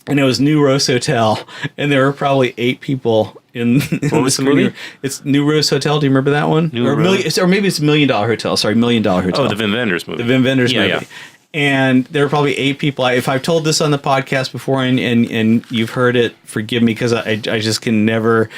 And it was New Rose Hotel, and there were probably 8 people in what was the movie? It's New Rose Hotel. Do you remember that one? Or maybe it's $1 Million Hotel. Sorry, $1 Million Hotel. Oh, the Wim Wenders movie. The Wim Wenders movie. Yeah. And there were probably 8 people. If I've told this on the podcast before and you've heard it, forgive me, because I just can never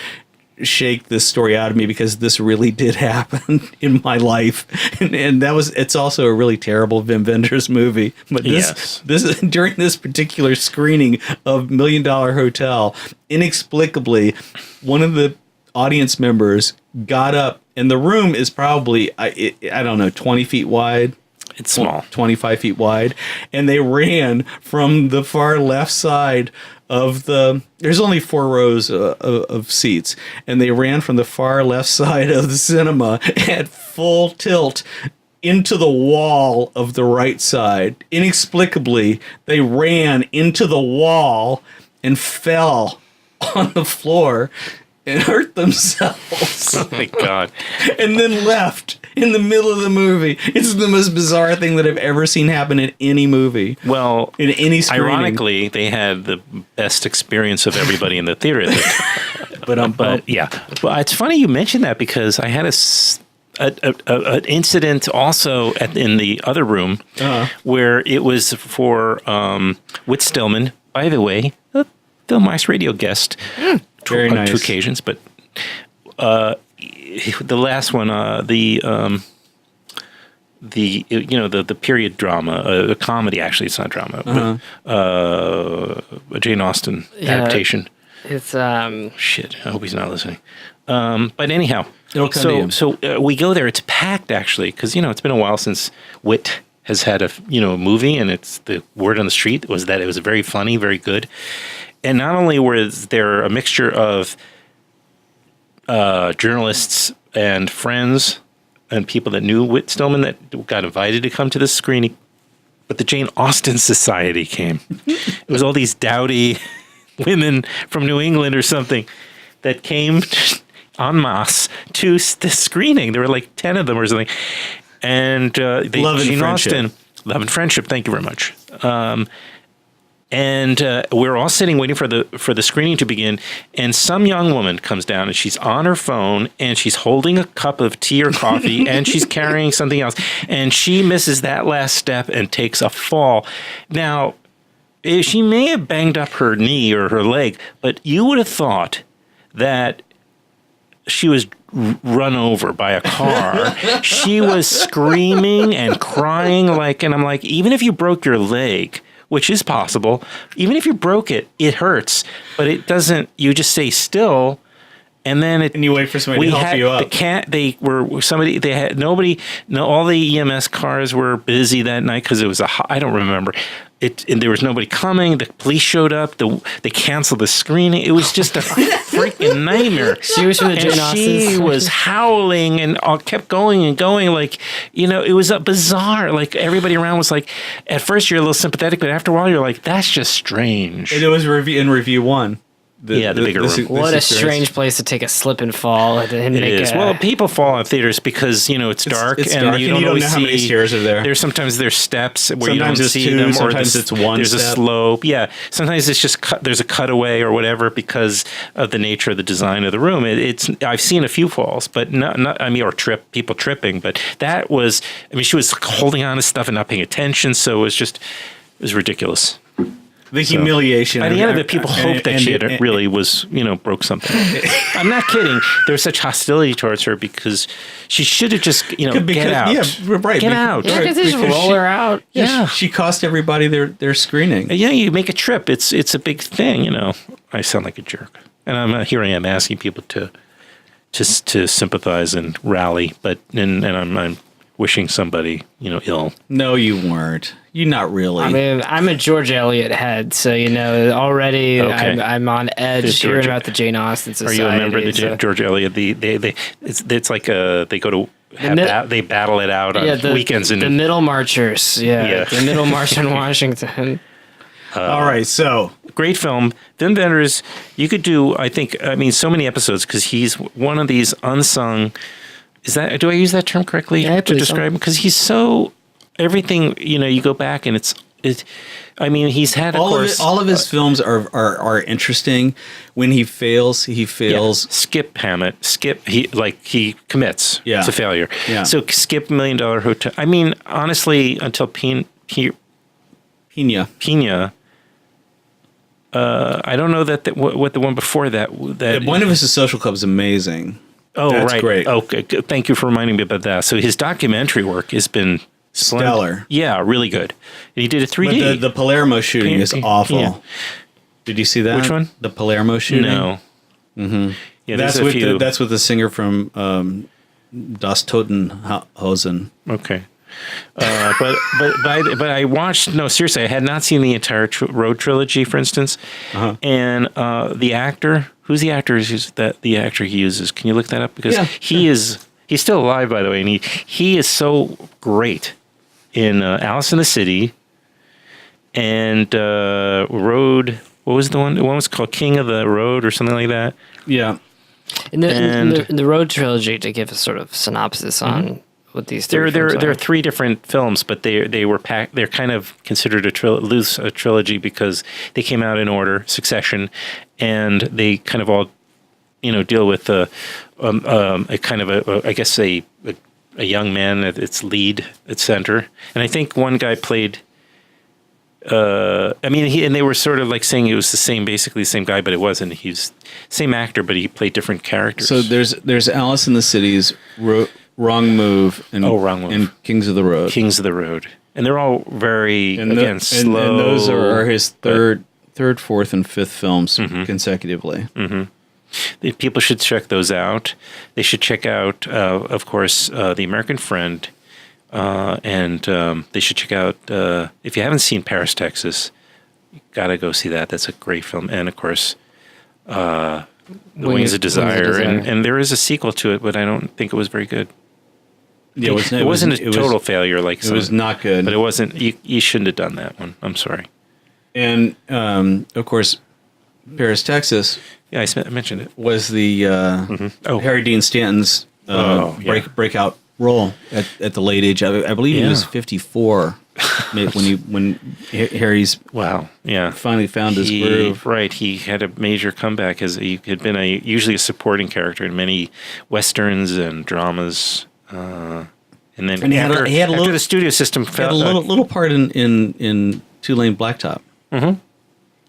shake this story out of me, because this really did happen in my life, and it's also a really terrible Wim Wenders movie. But this during this particular screening of $1 Million Hotel, inexplicably, one of the audience members got up, and the room is probably I don't know, 20 feet wide. It's small, 25 feet wide, and they ran from the far left side of there's only 4 rows of seats, and they ran from the far left side of the cinema at full tilt into the wall of the right side. Inexplicably, they ran into the wall and fell on the floor and hurt themselves. Oh my God. And then left in the middle of the movie. It's the most bizarre thing that I've ever seen happen in any movie. Well, in any screening. Ironically, they had the best experience of everybody in the theater. But yeah. Well, it's funny you mentioned that, because I had an incident also in the other room where it was for Whit Stillman, by the way, a FilmWax Radio guest. Very nice. 2 occasions, but the last one, the period drama, a comedy. Actually, it's not drama, but a Jane Austen adaptation. It's shit. I hope he's not listening. But anyhow, it'll come to him. So we go there. It's packed, actually, because it's been a while since Whit has had a movie, and it's the word on the street was that it was very funny, very good. And not only was there a mixture of journalists and friends and people that knew Whit Stillman that got invited to come to this screening. But the Jane Austen Society came. It was all these dowdy women from New England or something that came en masse to the screening. There were like 10 of them or something. And Jane Austen, love and friendship. Thank you very much. And we're all sitting waiting for the screening to begin, and some young woman comes down, and she's on her phone, and she's holding a cup of tea or coffee, and she's carrying something else, and she misses that last step and takes a fall. Now, she may have banged up her knee or her leg, but you would have thought that she was run over by a car. She was screaming and crying and I'm like, even if you broke your leg, which is possible, even if you broke it, it hurts, but it doesn't. You just stay still, and then and you wait for somebody to help you up. All the EMS cars were busy that night because it was I don't remember. And there was nobody coming. The police showed up. They canceled the screening. It was just a freaking nightmare. She was from the Jane Austen. She was howling and kept going and going. It was a bizarre. Everybody around was like, at first you're a little sympathetic, but after a while you're like, that's just strange. And it was in review 1. The bigger room. What a strange place to take a slip and fall. Well, people fall in theaters because it's dark, it's and dark, you don't know how many stairs are there. There's steps where sometimes you don't see them, or it's one. There's a slope. Yeah, sometimes it's just there's a cutaway or whatever because of the nature of the design of the room. I've seen a few falls, but not people tripping. But that was she was holding on to stuff and not paying attention, so it was ridiculous. The humiliation. By the end of it, people hoped that she really was, broke something. I'm not kidding. There was such hostility towards her because she should have just, get out. Yeah, right. Get out. Yeah, because they just roll her out. Yeah. She cost everybody their screening. Yeah, you make a trip. It's a big thing, I sound like a jerk. And here I am asking people to sympathize and rally, but I'm wishing somebody, ill. No, you weren't. You not really. I mean, I'm a George Eliot head, so already okay. I'm on edge hearing about the Jane Austen Society. Are you a member of the George Eliot? It's like they go to they battle it out on weekends. The Middle Marchers, the Middle March in Washington. All right, so great film. Wim Wenders, you could do. So many episodes because he's one of these unsung. Do I use that term correctly to describe him? Because he's so everything. You go back and he's had all of his films are interesting. When he fails, Skip Hammett. Skip he commits. Yeah. It's a failure. Yeah. So Skip $1 Million Hotel. Honestly, until Pina. I don't know what the one before that. One of his Social Club is amazing. Oh, that's right. Great. Okay. Thank you for reminding me about that. So his documentary work has been stellar. Yeah, really good. And he did a 3D. But the Palermo shooting is awful. Yeah. Did you see that? Which one? The Palermo shooting? No. Mm-hmm. Yeah, that's with the singer from Das Totenhausen. Okay. But I watched. No, seriously, I had not seen the entire Road trilogy, for instance. Uh-huh. And the actor, who's the actor? The actor he uses? Can you look that up? Because he's still alive, by the way, and he is so great in Alice in the City and Road. What was the one? The one was called King of the Road or something like that. Yeah. In the Road trilogy, to give a sort of synopsis on. What these there are 3 different films, but they were packed. They're kind of considered a trilogy because they came out in order, succession, and they kind of all deal with a kind of I guess a young man at its lead at center, and I think one guy played. And they were sort of like saying it was basically the same guy, but it wasn't. He's same actor, but he played different characters. So there's Alice in the Cities. Wrong Move and Kings of the Road. Kings of the Road. And they're all very, slow. And those are his third, fourth, and fifth films consecutively. Mm-hmm. People should check those out. They should check out, of course, The American Friend. And they should check out, if you haven't seen Paris, Texas, you got to go see that. That's a great film. And, of course, Wings of Desire, and there is a sequel to it, but I don't think it was very good. Yeah, it wasn't a total failure. Like it was not good, but it wasn't. You shouldn't have done that one. I'm sorry. And of course, Paris, Texas. Yeah, I mentioned it. Was the Harry Dean Stanton's breakout role at the late age. I believe he was 54 when Harry's finally found his groove. Right, he had a major comeback as he had been usually a supporting character in many westerns and dramas. And then after the studio system fell, he had a little part in Two-Lane Blacktop. Mm-hmm.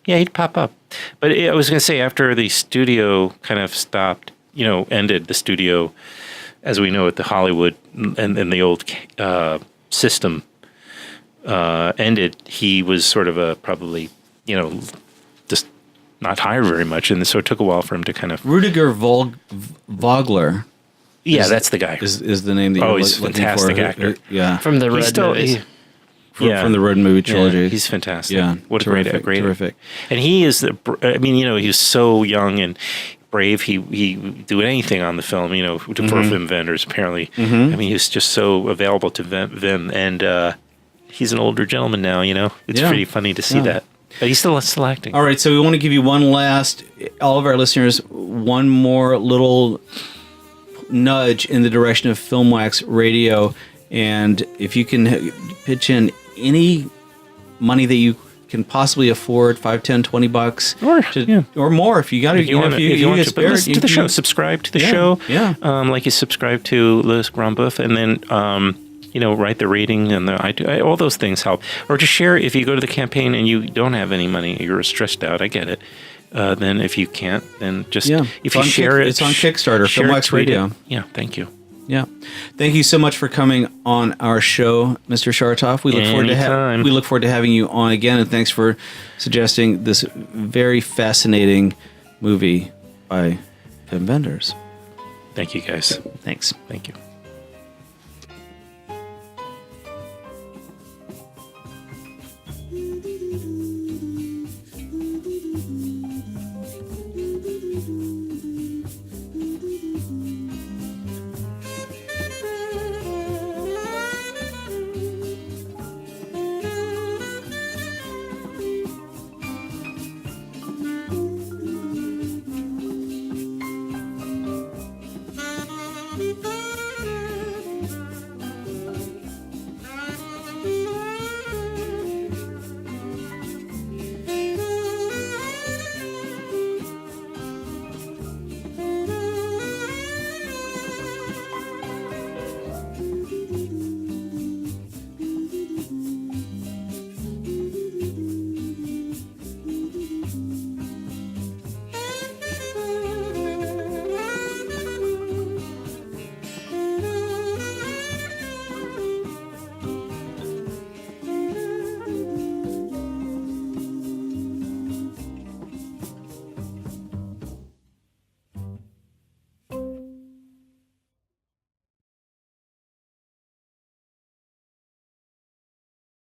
Yeah, he'd pop up. But I was going to say, after the studio kind of stopped, ended the studio as we know it, the Hollywood and the old system ended, he was sort of probably, just not hired very much. And so it took a while for him to kind of... Rudiger Vogler. Yeah, that's the guy. Is the name that you're he's a fantastic actor. Yeah. From the Red movies. From the Road movie trilogy. Yeah, he's fantastic. Yeah, what terrific, a great terrific. And he is he was so young and brave. He do anything on the film, for Wim Wenders, apparently. Mm-hmm. I mean, he was just so available to Wim, and he's an older gentleman now, It's pretty funny to see that. But he's still acting. All right, so we want to give you all of our listeners, one more little nudge in the direction of FilmWax Radio. And if you can pitch in any money that you can possibly afford, $5, $10, $20 or more, if you got to, if you want to listen to the show, subscribe to the show, like you subscribe to Les Grande Bouffe, and then write the rating and all those things help. Or just share if you go to the campaign and you don't have any money, you're stressed out. I get it. Then if you can't, then just if you share it, it's on Kickstarter, FilmWax Radio. Yeah, thank you. Yeah, thank you so much for coming on our show, Mr. Schartoff. We look forward to having you on again, and thanks for suggesting this very fascinating movie by Wim Wenders. Thank you, guys. Thanks. Thank you.